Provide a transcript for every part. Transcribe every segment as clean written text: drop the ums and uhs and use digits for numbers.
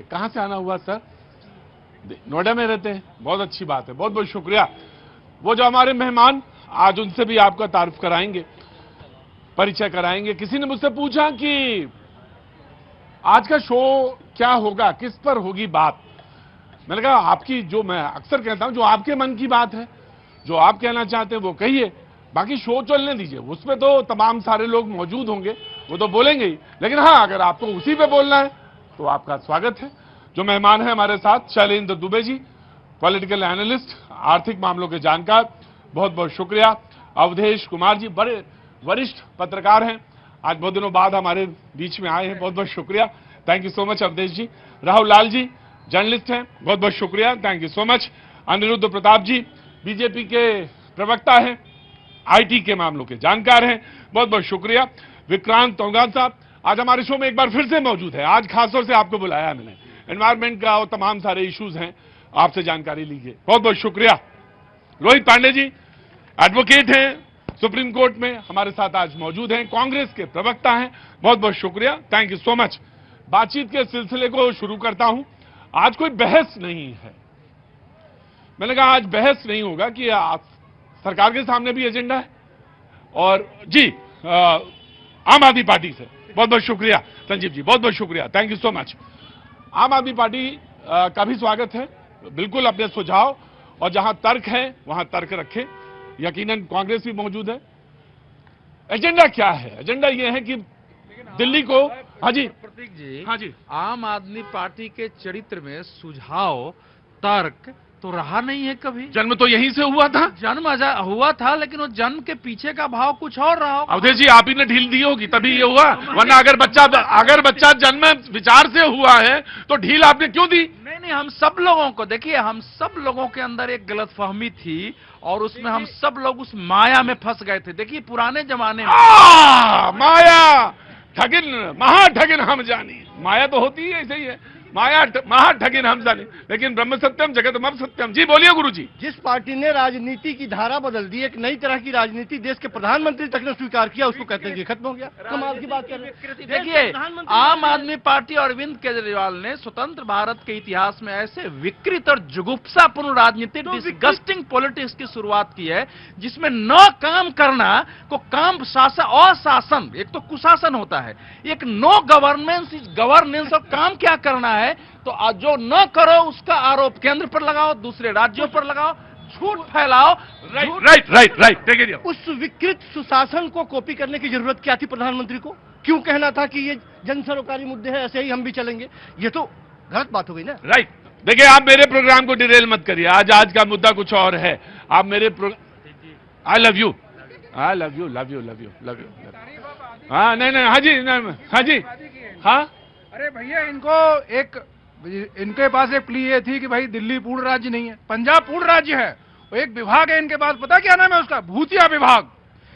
कहां से आना हुआ सर? नोएडा में रहते हैं, बहुत अच्छी बात है, बहुत बहुत शुक्रिया। वो जो हमारे मेहमान, आज उनसे भी आपका तारुफ कराएंगे, परिचय कराएंगे। किसी ने मुझसे पूछा कि आज का शो क्या होगा, किस पर होगी बात। मैंने कहा आपकी, जो मैं अक्सर कहता हूं, जो आपके मन की बात है, जो आप कहना चाहते हैं वो कहिए, बाकी शो चलने दीजिए। उसमें तो तमाम सारे लोग मौजूद होंगे, वो तो बोलेंगे ही, लेकिन हाँ, अगर आपको उसी पे बोलना है तो आपका स्वागत है। जो मेहमान है हमारे साथ, शैलेंद्र दुबे जी, पॉलिटिकल एनालिस्ट, आर्थिक मामलों के जानकार, बहुत बहुत शुक्रिया। अवधेश कुमार जी, बड़े वरिष्ठ पत्रकार हैं, आज बहुत दिनों बाद हमारे बीच में आए हैं, बहुत बहुत शुक्रिया, thank you so much Avdhesh ji. Rahul Lal ji, journalist हैं, बहुत बहुत शुक्रिया, thank you so much. Aniruddh Pratap ji, BJP के प्रवक्ता हैं, आईटी के मामलों के जानकार हैं, बहुत बहुत शुक्रिया। विक्रांत तोंगान साहब आज हमारे शो में एक बार फिर से मौजूद है, आज खासतौर से आपको बुलाया है मैंने, एनवायरमेंट का और तमाम सारे इश्यूज हैं, आपसे जानकारी लीजिए, बहुत बहुत शुक्रिया। रोहित पांडे जी, एडवोकेट हैं, सुप्रीम कोर्ट में हमारे साथ आज मौजूद हैं, कांग्रेस के प्रवक्ता हैं, बहुत बहुत शुक्रिया, थैंक यू सो मच। बातचीत के सिलसिले को शुरू करता हूं। आज कोई बहस नहीं है, मैंने कहा आज बहस नहीं होगा कि सरकार के सामने भी एजेंडा है, और जी आम आदमी पार्टी से बहुत बहुत शुक्रिया संजीव जी, बहुत बहुत शुक्रिया, थैंक यू सो मच। आम आदमी पार्टी का भी स्वागत है, बिल्कुल अपने सुझाव, और जहां तर्क है वहां तर्क रखें। यकीनन कांग्रेस भी मौजूद है। एजेंडा क्या है? एजेंडा यह है कि दिल्ली को, हाँ जी प्रतीक जी, हाँ जी, आम आदमी पार्टी के चरित्र में सुझाव, तर्क तो रहा नहीं है कभी। जन्म तो यहीं से हुआ था, जन्म हुआ था, लेकिन वो जन्म के पीछे का भाव कुछ और रहा। अवधेश जी आप ही ने ढील दी होगी तभी ये हुआ, वरना अगर बच्चा जन्म विचार से हुआ है तो ढील आपने क्यों दी? नहीं, हम सब लोगों को, देखिए, हम सब लोगों के अंदर एक गलतफहमी थी और उसमें हम सब लोग उस माया में फंस गए थे। देखिए, पुराने जमाने में माया ठगिन, महाठगिन हम जानी, माया तो होती है, ऐसे ही है, माया महाठगिन हम जाने, लेकिन ब्रह्म सत्यम जगतम सत्यम। जी बोलिए गुरु जी। जिस पार्टी ने राजनीति की धारा बदल दी, एक नई तरह की राजनीति देश के प्रधानमंत्री तक ने स्वीकार किया, उसको कहते हैं कि खत्म हो गया। कमाल की बात कर रहे हैं। देखिए, आम आदमी पार्टी और अरविंद केजरीवाल ने स्वतंत्र भारत के इतिहास में ऐसे विकृत और जुगुप्सापूर्ण राजनीति, डिस्गस्टिंग पॉलिटिक्स की शुरुआत की है, जिसमें न काम करना को काम अशासन, एक तो कुशासन होता है, एक नो गवर्नेंस इज गवर्नेंस, और काम क्या करना है तो जो न करो उसका आरोप केंद्र पर लगाओ, दूसरे राज्यों पर लगाओ, झूठ फैलाओ। राइट। उस विकृत सुशासन को कॉपी करने की जरूरत क्या थी प्रधानमंत्री को? क्यों कहना था कि ये जन सरोकारी मुद्दे हैं, ऐसे ही हम भी चलेंगे? ये तो गलत बात हो गई ना। राइट। देखिए, आप मेरे प्रोग्राम को डिरेल मत करिए, आज का मुद्दा कुछ और है। आप मेरे I love you, love you. हाँ नहीं, हाँ जी, हाँ। अरे भैया, इनके पास एक प्ली ये थी कि भाई दिल्ली पूर्ण राज्य नहीं है, पंजाब पूर्ण राज्य है। वो एक विभाग है इनके पास, पता क्या नाम है उसका? भूतिया विभाग।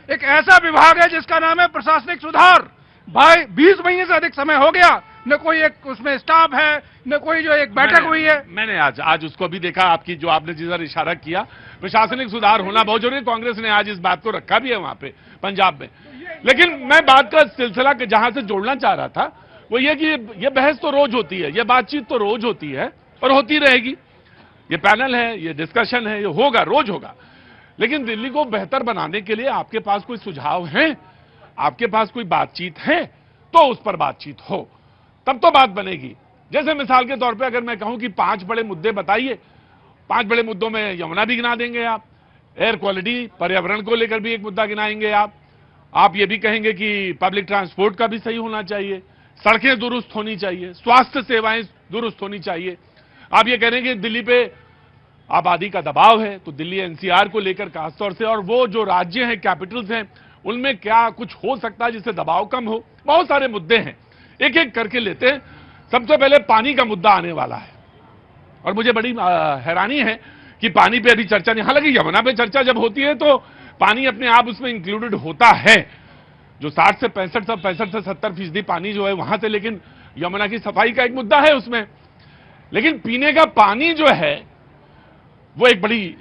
एक ऐसा विभाग है जिसका नाम है प्रशासनिक सुधार। भाई 20 महीने से अधिक समय हो गया, न कोई एक उसमें स्टाफ है, न कोई जो एक बैठक हुई है। मैंने आज उसको भी देखा, आपकी जो आपने जिधर इशारा किया, प्रशासनिक सुधार होना बहुत जरूरी है। कांग्रेस ने आज इस बात को रखा भी है वहां पे पंजाब में। लेकिन मैं बात का सिलसिला जहां से जोड़ना चाह रहा था वो ये कि ये बहस तो रोज होती है, ये बातचीत तो रोज होती है और होती रहेगी। ये पैनल है, ये डिस्कशन है, ये होगा, रोज होगा। लेकिन दिल्ली को बेहतर बनाने के लिए आपके पास कोई सुझाव है, आपके पास कोई बातचीत है, तो उस पर बातचीत हो, तब तो बात बनेगी। जैसे मिसाल के तौर पे अगर मैं कहूं कि 5 बड़े मुद्दे बताइए, 5 बड़े मुद्दों में यमुना भी गिना देंगे आप, एयर क्वालिटी, पर्यावरण को लेकर भी एक मुद्दा गिनाएंगे आप ये भी कहेंगे कि पब्लिक ट्रांसपोर्ट का भी सही होना चाहिए, सड़कें दुरुस्त होनी चाहिए, स्वास्थ्य सेवाएं दुरुस्त होनी चाहिए। आप ये कह रहे हैं कि दिल्ली पे आबादी का दबाव है, तो दिल्ली एनसीआर को लेकर खासतौर से, और वो जो राज्य हैं, कैपिटल्स हैं, उनमें क्या कुछ हो सकता है जिससे दबाव कम हो। बहुत सारे मुद्दे हैं, एक एक करके लेते हैं। सबसे पहले पानी का मुद्दा आने वाला है, और मुझे बड़ी हैरानी है कि पानी पे अभी चर्चा नहीं, हालांकि यमुना पे चर्चा जब होती है तो पानी अपने आप उसमें इंक्लूडेड होता है, जो 60 से 65 से 70% पानी जो है वहां से, लेकिन यमुना की सफाई का एक मुद्दा है उसमें। लेकिन पीने का पानी जो है वो एक बड़ी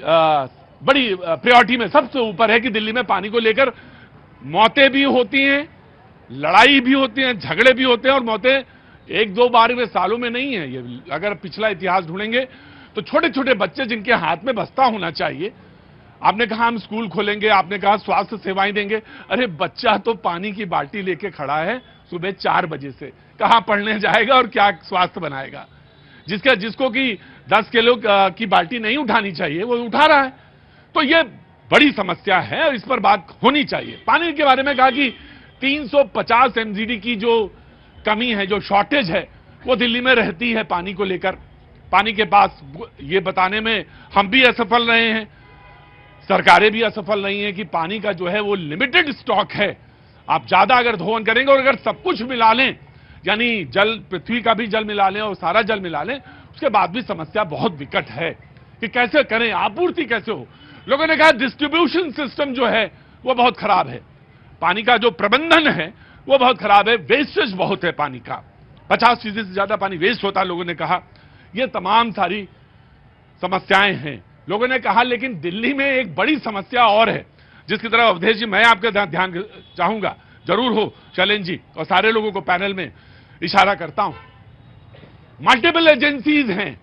प्रायोरिटी में सबसे ऊपर है कि दिल्ली में पानी को लेकर मौतें भी होती हैं, लड़ाई भी होती हैं, झगड़े भी होते हैं, और मौतें एक दो बार में सालों में नहीं है ये। अगर पिछला इतिहास ढूंढेंगे तो छोटे छोटे बच्चे जिनके हाथ में बस्ता होना चाहिए, आपने कहा हम स्कूल खोलेंगे, आपने कहा स्वास्थ्य सेवाएं देंगे, अरे बच्चा तो पानी की बाल्टी लेके खड़ा है सुबह 4 बजे से, कहां पढ़ने जाएगा और क्या स्वास्थ्य बनाएगा? जिसको कि 10 किलो की बाल्टी नहीं उठानी चाहिए वो उठा रहा है। तो ये बड़ी समस्या है और इस पर बात होनी चाहिए। पानी के बारे में कहा कि 350 MGD की जो कमी है, जो शॉर्टेज है, वो दिल्ली में रहती है पानी को लेकर। पानी के पास ये बताने में हम भी असफल रहे हैं, सरकारें भी असफल नहीं है कि पानी का जो है वो लिमिटेड स्टॉक है। आप ज्यादा अगर दोहन करेंगे और अगर सब कुछ मिला लें, यानी जल, पृथ्वी का भी जल मिला लें और सारा जल मिला लें, उसके बाद भी समस्या बहुत विकट है कि कैसे करें, आपूर्ति कैसे हो। लोगों ने कहा डिस्ट्रीब्यूशन सिस्टम जो है वो बहुत खराब है, पानी का जो प्रबंधन है वो बहुत खराब है, वेस्टेज बहुत है पानी का, 50% से ज्यादा पानी वेस्ट होता है, लोगों ने कहा। ये तमाम सारी समस्याएं हैं। लोगों ने कहा लेकिन दिल्ली में एक बड़ी समस्या और है जिसकी तरफ अवधेश जी मैं आपका ध्यान चाहूंगा, जरूर हो शैलेंद्र जी और सारे लोगों को पैनल में इशारा करता हूं। मल्टीपल एजेंसीज हैं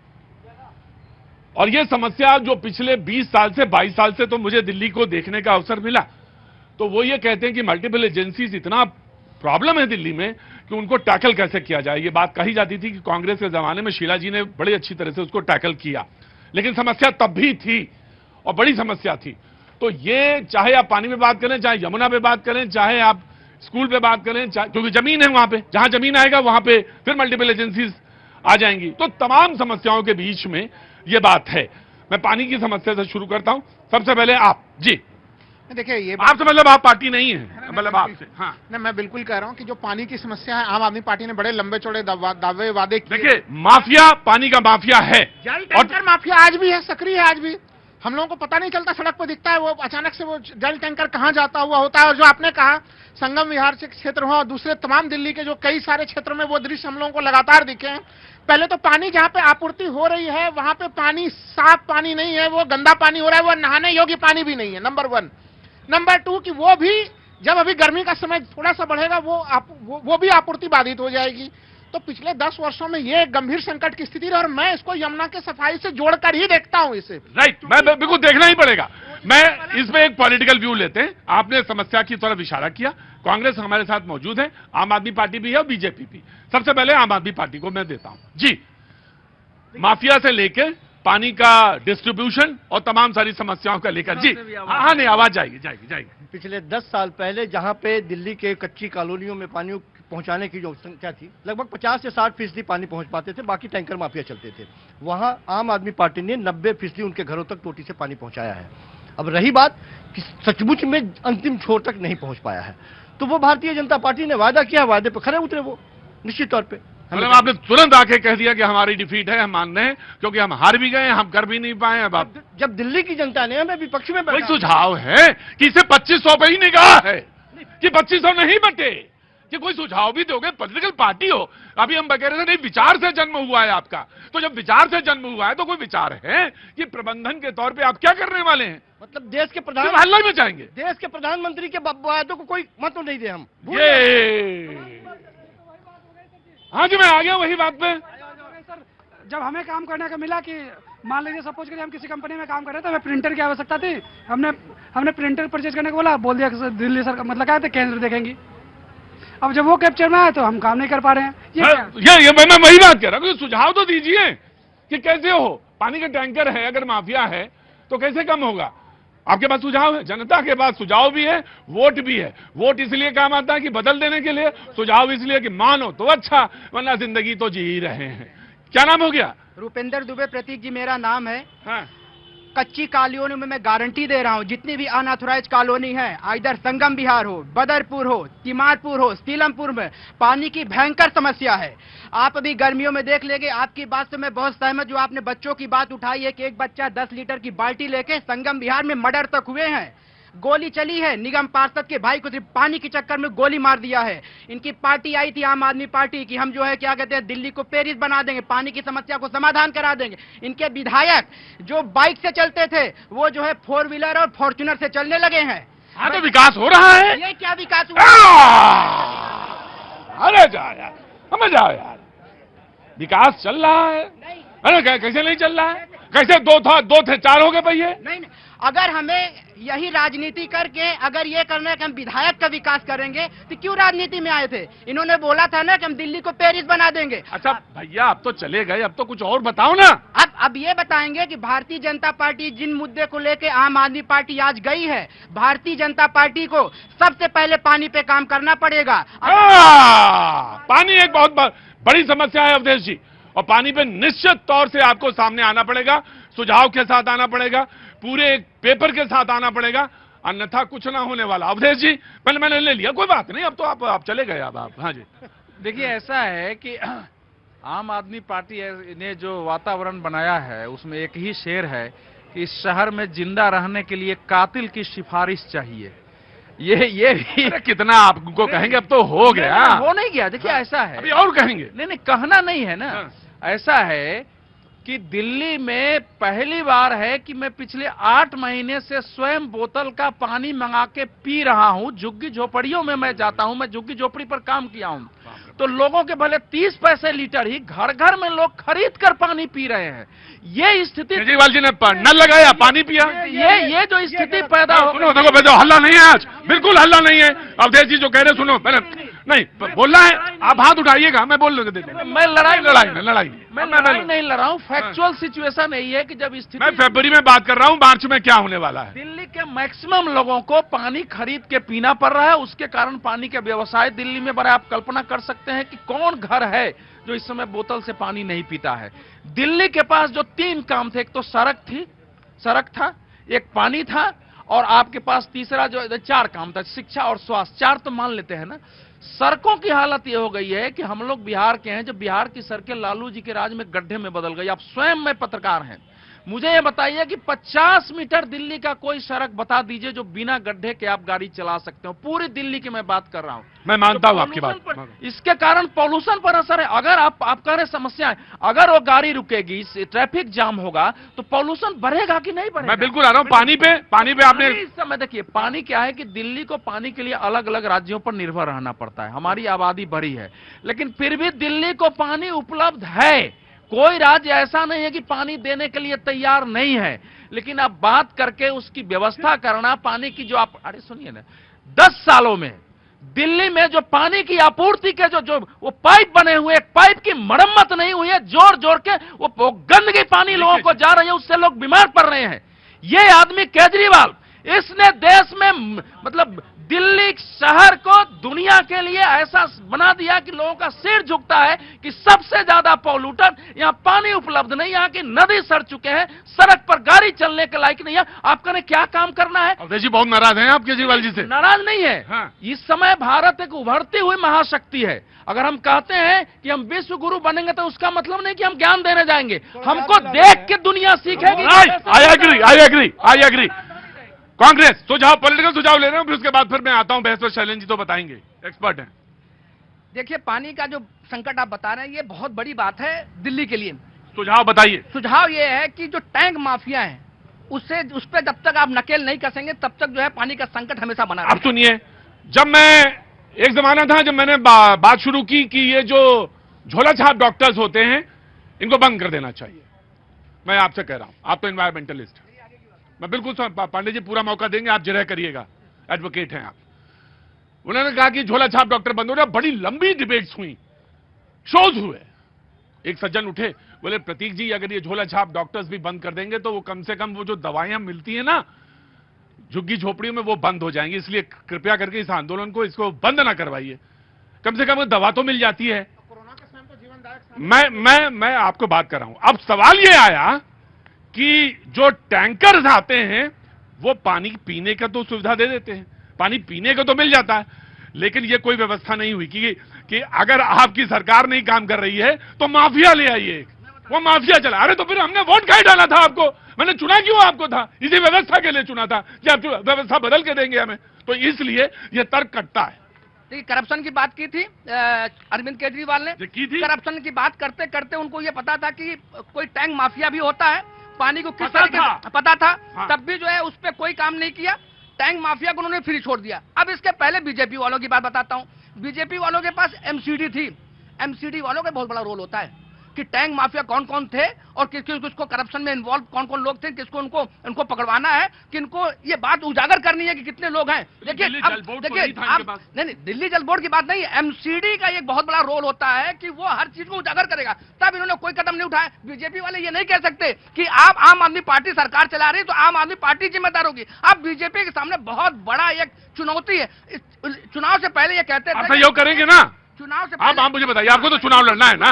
और यह समस्या जो पिछले 20 साल से 22 साल से तो मुझे दिल्ली को देखने का अवसर मिला, तो वो ये कहते हैं कि मल्टीपल एजेंसीज इतना प्रॉब्लम है दिल्ली में कि उनको टैकल कैसे किया जाए। ये बात कही जाती थी कि कांग्रेस के जमाने में शीला जी ने बड़ी अच्छी तरह से उसको टैकल किया, लेकिन समस्या तब भी थी और बड़ी समस्या थी। तो ये चाहे आप पानी पे बात करें, चाहे यमुना पे बात करें, चाहे आप स्कूल पे बात करें, क्योंकि जमीन है वहां पे, जहां जमीन आएगा वहां पे फिर मल्टीपल एजेंसीज आ जाएंगी। तो तमाम समस्याओं के बीच में ये बात है। मैं पानी की समस्या से शुरू करता हूं। सबसे पहले आप जी, देखिए ये आपसे मतलब आप पार्टी नहीं है, मतलब आपसे। हाँ, नहीं, मैं बिल्कुल कह रहा हूँ कि जो पानी की समस्या है, आम आदमी पार्टी ने बड़े लंबे चौड़े दावे वादे किए। देखिए माफिया, पानी का माफिया है जल टैंकर माफिया आज भी है, सक्रिय है आज भी। हम लोगों को पता नहीं चलता, सड़क पर दिखता है, वो अचानक से वो जल टैंकर कहां जाता हुआ होता है। और जो आपने कहा संगम विहार से क्षेत्र हुआ और दूसरे तमाम दिल्ली के जो कई सारे क्षेत्रों में वो दृश्य हम लोगों को लगातार दिखे हैं। पहले तो पानी जहां पे आपूर्ति हो रही है वहां पे पानी साफ पानी नहीं है, वो गंदा पानी हो रहा है, वो नहाने योग्य पानी भी नहीं है, नंबर 1। नंबर 2 कि वो भी जब अभी गर्मी का समय थोड़ा सा बढ़ेगा वो भी आपूर्ति बाधित हो जाएगी। तो पिछले 10 वर्षों में ये गंभीर संकट की स्थिति है और मैं इसको यमुना के सफाई से जोड़कर ही देखता हूं इसे। राइट, मैं बिल्कुल देखना ही पड़ेगा। मैं इसमें एक पॉलिटिकल व्यू लेते हैं। आपने समस्या की तरफ इशारा किया, कांग्रेस हमारे साथ मौजूद है, आम आदमी पार्टी भी है और बीजेपी भी। सबसे पहले आम आदमी पार्टी को मैं देता हूं जी। माफिया से लेकर पानी का डिस्ट्रीब्यूशन और तमाम सारी समस्याओं का लेकर जी। हाँ नहीं, आवाज जाएगी। पिछले 10 साल पहले जहां पे दिल्ली के कच्ची कॉलोनियों में पानी पहुंचाने की जो संख्या थी, लगभग 50 से 60% पानी पहुंच पाते थे, बाकी टैंकर माफिया चलते थे। वहां आम आदमी पार्टी ने 90% उनके घरों तक टोटी से पानी पहुंचाया है। अब रही बात कि सचमुच में अंतिम छोर तक नहीं पहुंच पाया है, तो वो भारतीय जनता पार्टी ने वादा किया, वादे पर खरे उतरे वो निश्चित तौर पर। मतलब आपने तुरंत आके कह दिया कि हमारी डिफीट है, हम मान रहे हैं, क्योंकि हम हार भी गए, हम कर भी नहीं पाए। अब आप जब दिल्ली की जनता ने हमें विपक्ष में कोई सुझाव है कि इसे 2500 पे ही निगाह है कि 2500 नहीं बटे, कि कोई सुझाव भी दोगे? पॉलिटिकल पार्टी हो, अभी हम कह रहे थे नहीं विचार से जन्म हुआ है आपका, तो जब विचार से जन्म हुआ है तो कोई विचार है कि प्रबंधन के तौर पे आप क्या करने वाले हैं? मतलब देश के प्रधान हल्ला में जाएंगे, देश के प्रधानमंत्री के वादों को कोई मत नहीं दे हम। ये हाँ जी, मैं आ गया वही बात पे। सर, जब हमें काम करने का मिला कि मान लीजिए सपोज करिए हम किसी कंपनी में काम कर रहे थे, हमें प्रिंटर की आवश्यकता थी, हमने प्रिंटर परचेज करने को बोल दिया कि दिल्ली सरकार मतलब क्या है केंद्र देखेंगी। अब जब वो कैप्चर में आया तो हम काम नहीं कर पा रहे हैं। ये मैं वही बात कह रहा हूँ, सुझाव तो दीजिए कि कैसे हो। पानी का टैंकर है, अगर माफिया है तो कैसे कम होगा? आपके पास सुझाव है, जनता के पास सुझाव भी है, वोट भी है। वोट इसलिए काम आता है कि बदल देने के लिए, सुझाव इसलिए कि मानो तो अच्छा, वरना जिंदगी तो जी ही रहे हैं। क्या नाम हो गया? रुपेंद्र दुबे प्रतीक जी मेरा नाम है। हाँ। कच्ची कॉलोनियों में मैं गारंटी दे रहा हूं, जितनी भी अनऑथराइज कॉलोनी है, इधर संगम विहार हो, बदरपुर हो, तिमारपुर हो, सीलमपुर में पानी की भयंकर समस्या है। आप अभी गर्मियों में देख लेंगे, आपकी बात से मैं बहुत सहमत। जो आपने बच्चों की बात उठाई है कि एक बच्चा 10 लीटर की बाल्टी लेके संगम विहार में मर्डर तक हुए हैं, गोली चली है, निगम पार्षद के भाई को सिर्फ पानी के चक्कर में गोली मार दिया है। इनकी पार्टी आई थी आम आदमी पार्टी की, हम जो है क्या कहते हैं दिल्ली को पेरिस बना देंगे, पानी की समस्या को समाधान करा देंगे। इनके विधायक जो बाइक से चलते थे वो जो है 4 व्हीलर और फॉर्च्यूनर से चलने लगे हैं। हाँ तो विकास हो रहा है। ये क्या विकास हुआ? अरे जाओ यार, समझ जाओ यार, विकास चल रहा है। अरे कैसे नहीं चल रहा है? कैसे दो थे चार हो गए पहिए? नहीं, अगर हमें यही राजनीति करके अगर ये करना है कि हम विधायक का विकास करेंगे तो क्यों राजनीति में आए थे? इन्होंने बोला था ना कि हम दिल्ली को पेरिस बना देंगे। अच्छा भैया, अब तो चले गए, अब तो कुछ और बताओ ना। अब ये बताएंगे कि भारतीय जनता पार्टी जिन मुद्दे को लेके आम आदमी पार्टी आज गई है, भारतीय जनता पार्टी को सबसे पहले पानी पे काम करना पड़ेगा। पानी एक बहुत बड़ी समस्या है अवधेश जी, और पानी पे निश्चित तौर से आपको सामने आना पड़ेगा, सुझाव के साथ आना पड़ेगा, पूरे एक पेपर के साथ आना पड़ेगा, अन्यथा कुछ ना होने वाला। अवधेश जी, पहले मैंने ले लिया, कोई बात नहीं, अब तो आप चले गए। अब आप, हाँ जी। देखिए, ऐसा है कि आम आदमी पार्टी ने जो वातावरण बनाया है उसमें एक ही शेर है कि इस शहर में जिंदा रहने के लिए कातिल की सिफारिश चाहिए। ये भी कितना आपको कहेंगे, अब तो हो गया। हो नहीं गया। देखिए, ऐसा है, अभी और कहेंगे। नहीं, कहना नहीं है ना। ऐसा है कि दिल्ली में पहली बार है कि मैं पिछले 8 महीने से स्वयं बोतल का पानी मंगा के पी रहा हूं। झुग्गी झोपड़ियों में मैं जाता हूं, मैं झुग्गी झोपड़ी पर काम किया हूं, तो लोगों के भले 30 पैसे लीटर ही घर घर में लोग खरीद कर पानी पी रहे हैं। ये स्थिति, केजरीवाल जी ने नल लगाया, पानी पिया। ये जो स्थिति पैदा हो, सुनो, देखो हल्ला नहीं है आज, बिल्कुल हल्ला नहीं है। अवधेश जी जो कह रहे, सुनो, मैंने नहीं बोलना है, आप हाथ उठाइएगा, मैं बोल रहा। मैं लड़ाई नहीं लड़ रहा हूं। फैक्चुअल सिचुएशन यही है कि जब स्थिति, मैं फरवरी में बात कर रहा हूं, मार्च में क्या होने वाला है। दिल्ली के मैक्सिमम लोगों को पानी खरीद के पीना पड़ रहा है, उसके कारण पानी के व्यवसाय दिल्ली में बड़ा। आप कल्पना कर सकते हैं कि कौन घर है जो इस समय बोतल से पानी नहीं पीता है। दिल्ली के पास जो 3 काम थे, एक तो सड़क था, एक पानी था, और आपके पास तीसरा जो 4 काम था, शिक्षा और स्वास्थ्य। 4 तो मान लेते हैं ना। सड़कों की हालत यह हो गई है कि हम लोग बिहार के हैं, जब बिहार की सड़कें लालू जी के राज में गड्ढे में बदल गई। आप स्वयं में पत्रकार हैं, मुझे ये बताइए कि 50 मीटर दिल्ली का कोई सड़क बता दीजिए जो बिना गड्ढे के आप गाड़ी चला सकते हो। पूरी दिल्ली की मैं बात कर रहा हूं। मैं मानता हूं आपकी बात। इसके कारण पॉल्यूशन पर असर है। अगर आप कह रहे समस्या है, अगर वो गाड़ी रुकेगी, ट्रैफिक जाम होगा, तो पॉल्यूशन बढ़ेगा कि नहीं बढ़ेगा? मैं बिल्कुल आ रहा हूं। पानी पे आपने इस समय देखिए, पानी क्या है कि दिल्ली को पानी के लिए अलग अलग राज्यों पर निर्भर रहना पड़ता है। हमारी आबादी बड़ी है, लेकिन फिर भी दिल्ली को पानी उपलब्ध है। कोई राज्य ऐसा नहीं है कि पानी देने के लिए तैयार नहीं है, लेकिन अब बात करके उसकी व्यवस्था करना, पानी की जो आप, अरे सुनिए ना, 10 सालों में दिल्ली में जो पानी की आपूर्ति के जो वो पाइप बने हुए, एक पाइप की मरम्मत नहीं हुई है, जोड़ के वो गंदगी पानी लोगों को जा रही है, उससे लोग बीमार पड़ रहे हैं। ये आदमी केजरीवाल, इसने देश में मतलब दिल्ली शहर को दुनिया के लिए ऐसा बना दिया कि लोगों का सिर झुकता है कि सबसे ज्यादा पॉल्यूटर, यहाँ पानी उपलब्ध नहीं, यहाँ की नदी सड़ चुके हैं, सड़क पर गाड़ी चलने के लायक नहीं है। आपका ने क्या काम करना है? अवधेश जी बहुत नाराज हैं आप केजरीवाल जी से? नाराज नहीं है। हाँ। इस समय भारत एक उभरती हुई महाशक्ति है। अगर हम कहते हैं कि हम विश्व गुरु बनेंगे, तो उसका मतलब नहीं कि हम ज्ञान देने जाएंगे, हमको देख के दुनिया सीखेगी। I agree. कांग्रेस सुझाव, पॉलिटिकल सुझाव ले रहे हैं, फिर उसके बाद फिर मैं आता हूं बहस पर। शैलेंद्र जी तो बताएंगे, एक्सपर्ट हैं। देखिए, पानी का जो संकट आप बता रहे हैं, ये बहुत बड़ी बात है दिल्ली के लिए। सुझाव बताइए। सुझाव ये है कि जो टैंक माफिया है, उस पर जब तक आप नकेल नहीं कसेंगे, तब तक जो है पानी का संकट हमेशा बना रहेगा। अब सुनिए, जब मैं, एक जमाना था जब मैंने बात शुरू की कि ये जो झोला छाप डॉक्टर्स होते हैं, इनको बंद कर देना चाहिए। मैं आपसे कह रहा हूं, आप तो एनवायरमेंटलिस्ट हैं, मैं बिल्कुल पांडे जी पूरा मौका देंगे, आप जिरह करिएगा, एडवोकेट हैं आप। उन्होंने कहा कि झोला छाप डॉक्टर बंद हो रहे। बड़ी लंबी डिबेट्स हुई, शोज हुए। एक सज्जन उठे, बोले प्रतीक जी, अगर ये झोला छाप डॉक्टर्स भी बंद कर देंगे तो वो कम से कम वो जो दवाइयां मिलती है ना झुग्गी झोपड़ियों में, वो बंद हो जाएंगी। इसलिए कृपया करके इस आंदोलन को, इसको बंद ना करवाइए, कम से कम दवा तो मिल जाती है। मैं आपको बात कर रहा हूं। अब सवाल ये आया कि जो टैंकर्स आते हैं वो पानी पीने का तो सुविधा दे देते हैं, पानी पीने का तो मिल जाता है, लेकिन ये कोई व्यवस्था नहीं हुई कि अगर आपकी सरकार नहीं काम कर रही है तो माफिया ले आइए, वो माफिया चला। अरे तो फिर हमने वोट काहे डाला था आपको? मैंने चुना क्यों आपको था? इसी व्यवस्था के लिए चुना था कि आप व्यवस्था बदल के देंगे हमें, तो इसलिए यह तर्क कटता है। देखिए, करप्शन की बात की थी अरविंद केजरीवाल ने, की थी। करप्शन की बात करते करते उनको ये पता था कि कोई टैंक माफिया भी होता है, पानी को किस तरीके से पता था। हाँ। तब भी जो है उस पर कोई काम नहीं किया, टैंक माफिया को उन्होंने फ्री छोड़ दिया। अब इसके पहले बीजेपी वालों की बात बताता हूं। बीजेपी वालों के पास एमसीडी थी। एमसीडी वालों का बहुत बड़ा रोल होता है, कि टैंक माफिया कौन कौन थे और किसको करप्शन में इन्वॉल्व कौन कौन लोग थे, किसको उनको पकड़वाना है, कि इनको ये बात उजागर करनी है कि कितने लोग हैं। देखिए नहीं, दिल्ली जल बोर्ड की बात नहीं, एमसीडी का एक बहुत बड़ा रोल होता है कि वो हर चीज को उजागर करेगा, तब इन्होंने कोई कदम नहीं उठाया। बीजेपी वाले ये नहीं कह सकते कि आप आम आदमी पार्टी सरकार चला रही है तो आम आदमी पार्टी जिम्मेदार होगी। अब बीजेपी के सामने बहुत बड़ा एक चुनौती है। चुनाव से पहले ये कहते थे सहयोग करेंगे ना, चुनाव से आप मुझे बताइए, आपको तो चुनाव लड़ना है ना,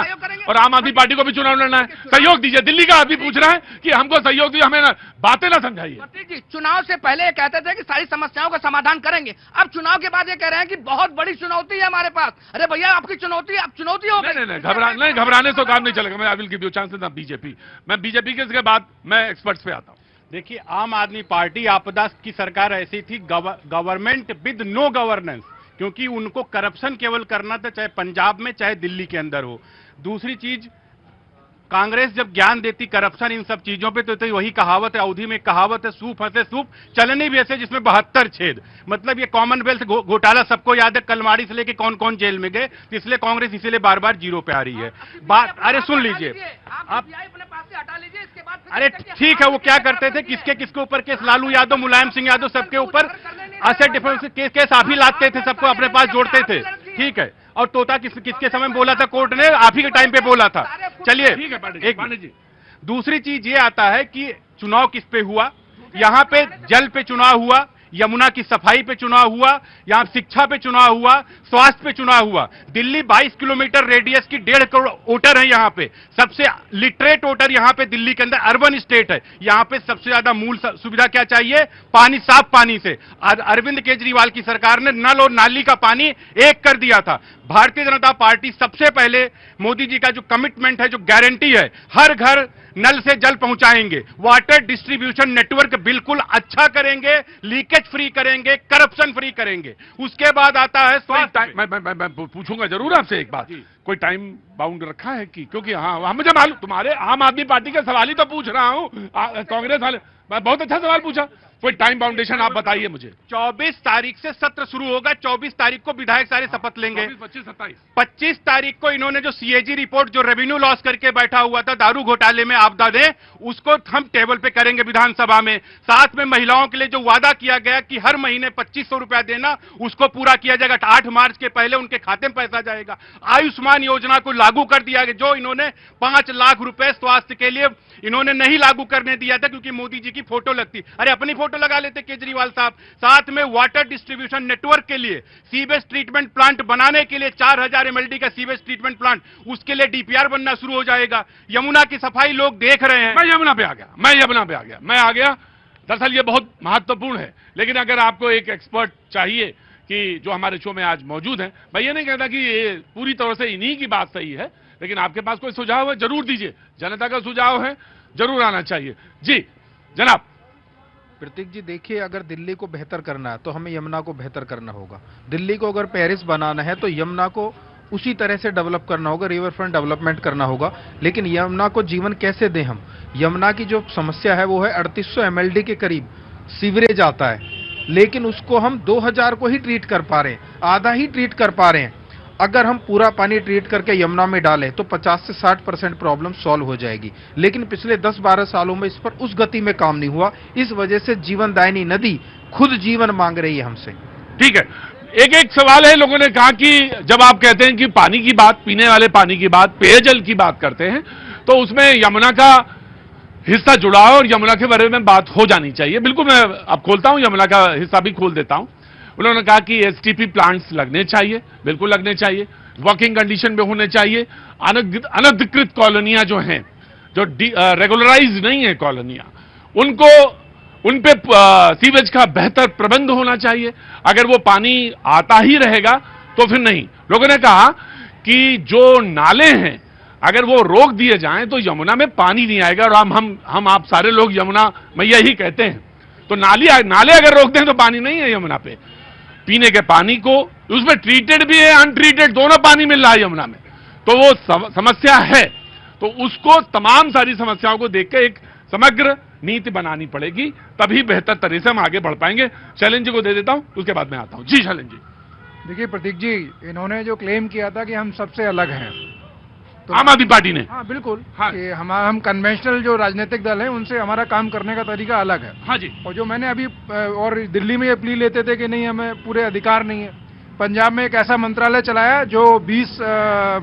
और आम आदमी पार्टी को भी चुनाव लड़ना है, सहयोग दीजिए। दिल्ली का आदमी पूछ रहा है कि हमको सहयोग दीजिए, हमें बातें ना समझाइए। प्रतीक जी, चुनाव से पहले ये कहते थे कि सारी समस्याओं का समाधान करेंगे, अब चुनाव के बाद ये कह रहे हैं कि बहुत बड़ी चुनौती है हमारे पास। अरे भैया, आपकी चुनौती अब चुनौती हो गई। नहीं, घबराने से काम नहीं चलेगा। मैं I will give you chances ना बीजेपी, मैं बीजेपी के बाद मैं एक्सपर्ट्स पे आता हूँ। देखिए, आम आदमी पार्टी आपदा की सरकार ऐसी थी, गवर्नमेंट विद नो गवर्नेंस, क्योंकि उनको करप्शन केवल करना था, चाहे पंजाब में चाहे दिल्ली के अंदर हो। दूसरी चीज, कांग्रेस जब ज्ञान देती करप्शन इन सब चीजों पे तो वही कहावत है, अवधि में कहावत है, सूप हंसे सूप चलनी भी ऐसे जिसमें 72 छेद। मतलब ये कॉमनवेल्थ घोटाला सबको याद है, कलमाड़ी से लेके कौन कौन जेल में गए, इसलिए कांग्रेस इसीलिए बार बार जीरो पे आ रही है। बात, अरे सुन लीजिए आप, अरे ठीक है, वो क्या करते थे, किसके ऊपर केस, लालू यादव, मुलायम सिंह यादव, सबके ऊपर एसेट डिफेंस केस आप ही लाते थे, सबको अपने पास जोड़ते थे, ठीक है। और तोता किसके समय बोला था कोर्ट ने, आप ही के टाइम पे बोला था। चलिए, एक दूसरी चीज ये आता है कि चुनाव किस पे हुआ, यहां पे जल पे चुनाव हुआ, यमुना की सफाई पे चुनाव हुआ, यहां शिक्षा पे चुनाव हुआ, स्वास्थ्य पे चुनाव हुआ। दिल्ली 22 किलोमीटर रेडियस की 1.5 करोड़ वोटर है यहां पे, सबसे लिटरेट वोटर यहां पे दिल्ली के अंदर, अर्बन स्टेट है। यहां पे सबसे ज्यादा मूल सुविधा क्या चाहिए, पानी, साफ पानी से अरविंद केजरीवाल की सरकार ने नल और नाली का पानी एक कर दिया था। भारतीय जनता पार्टी सबसे पहले, मोदी जी का जो कमिटमेंट है, जो गारंटी है, हर घर नल से जल पहुंचाएंगे, वाटर डिस्ट्रीब्यूशन नेटवर्क बिल्कुल अच्छा करेंगे, लीकेज फ्री करेंगे, करप्शन फ्री करेंगे। उसके बाद आता है मैं पूछूंगा जरूर आपसे एक बात, कोई टाइम बाउंड रखा है कि, क्योंकि हाँ मुझे मालूम, तुम्हारे आम आदमी पार्टी का सवाल ही तो पूछ रहा हूं, कांग्रेस वाले, मैं बहुत अच्छा सवाल पूछा, कोई टाइम बाउंडेशन आप बताइए मुझे। 24 तारीख से सत्र शुरू होगा, 24 तारीख को विधायक सारे शपथ लेंगे, 25 तारीख को इन्होंने जो सीएजी रिपोर्ट, जो रेवेन्यू लॉस करके बैठा हुआ था दारू घोटाले में आपदा दे, उसको हम टेबल पे करेंगे विधानसभा में। साथ में महिलाओं के लिए जो वादा किया गया कि हर महीने 2500 रुपया देना, उसको पूरा किया जाएगा। 8 मार्च के पहले उनके खाते में पैसा जाएगा। आयुष्मान योजना को लागू कर दिया गया, जो इन्होंने 5 लाख रुपए स्वास्थ्य के लिए इन्होंने नहीं लागू करने दिया था क्योंकि मोदी जी की फोटो लगती, अरे अपनी फोटो लगा लेते केजरीवाल साहब। साथ में वाटर डिस्ट्रीब्यूशन नेटवर्क के लिए, सीवेज ट्रीटमेंट प्लांट बनाने के लिए 4000 एमएलडी का सीवेज ट्रीटमेंट प्लांट, उसके लिए डीपीआर बनना शुरू हो जाएगा। यमुना की सफाई लोग देख रहे हैं। मैं यमुना पे आ गया। दरअसल ये बहुत महत्वपूर्ण है, लेकिन अगर आपको एक एक्सपर्ट चाहिए कि जो हमारे शो में आज मौजूद है, मैं ये नहीं कहता कि ये पूरी तरह से इन्हीं की बात सही है, लेकिन आपके पास कोई सुझाव है जरूर दीजिए। जनता का सुझाव है, जरूर आना चाहिए। जी जनाब। प्रतीक जी, देखिए, अगर दिल्ली को बेहतर करना है तो हमें यमुना को बेहतर करना होगा। दिल्ली को अगर पेरिस बनाना है तो यमुना को उसी तरह से डेवलप करना होगा, रिवर फ्रंट डेवलपमेंट करना होगा। लेकिन यमुना को जीवन कैसे दें हम? यमुना की जो समस्या है वो है 3800 एमएलडी के करीब सीवरेज आता है, लेकिन उसको हम 2000 को ही ट्रीट कर पा रहे हैं, आधा ही ट्रीट कर पा रहे हैं। अगर हम पूरा पानी ट्रीट करके यमुना में डालें तो 50 से 60% प्रॉब्लम सॉल्व हो जाएगी। लेकिन पिछले 10-12 सालों में इस पर उस गति में काम नहीं हुआ। इस वजह से जीवनदायिनी नदी खुद जीवन मांग रही है हमसे। ठीक है, एक सवाल है, लोगों ने कहा कि जब आप कहते हैं कि पानी की बात, पीने वाले पानी की बात, पेयजल की बात करते हैं, तो उसमें यमुना का हिस्सा जुड़ा है और यमुना के बारे में बात हो जानी चाहिए। बिल्कुल, मैं अब खोलता हूं, यमुना का हिस्सा भी खोल देता हूं। उन्होंने कहा कि एसटीपी प्लांट्स लगने चाहिए, बिल्कुल लगने चाहिए, वर्किंग कंडीशन में होने चाहिए। अनधिकृत कॉलोनियां जो हैं, जो रेगुलराइज नहीं है कॉलोनियां, उन पे सीवेज का बेहतर प्रबंध होना चाहिए। अगर वो पानी आता ही रहेगा तो फिर नहीं। लोगों ने कहा कि जो नाले हैं अगर वो रोक दिए जाएं तो यमुना में पानी नहीं आएगा, और हम आप सारे लोग यमुना मैया ही कहते हैं, तो नाले अगर रोक दें तो पानी नहीं है यमुना पे। पीने के पानी को, उसमें ट्रीटेड भी है, अनट्रीटेड दोनों पानी मिल रहा है यमुना में, तो वो समस्या है। तो उसको, तमाम सारी समस्याओं को देख के एक समग्र नीति बनानी पड़ेगी, तभी बेहतर तरह से हम आगे बढ़ पाएंगे। शैलेंद्र जी को दे देता हूं, उसके बाद मैं आता हूं। जी शैलेंद्र जी। देखिए प्रतीक जी, इन्होंने जो क्लेम किया था कि हम सबसे अलग हैं, आम आदमी पार्टी ने। हाँ बिल्कुल, हाँ। कि हम कन्वेंशनल जो राजनीतिक दल हैं उनसे हमारा काम करने का तरीका अलग है। हाँ जी। और जो मैंने अभी और दिल्ली में ये प्ली लेते थे कि नहीं हमें पूरे अधिकार नहीं है। पंजाब में एक ऐसा मंत्रालय चलाया जो 20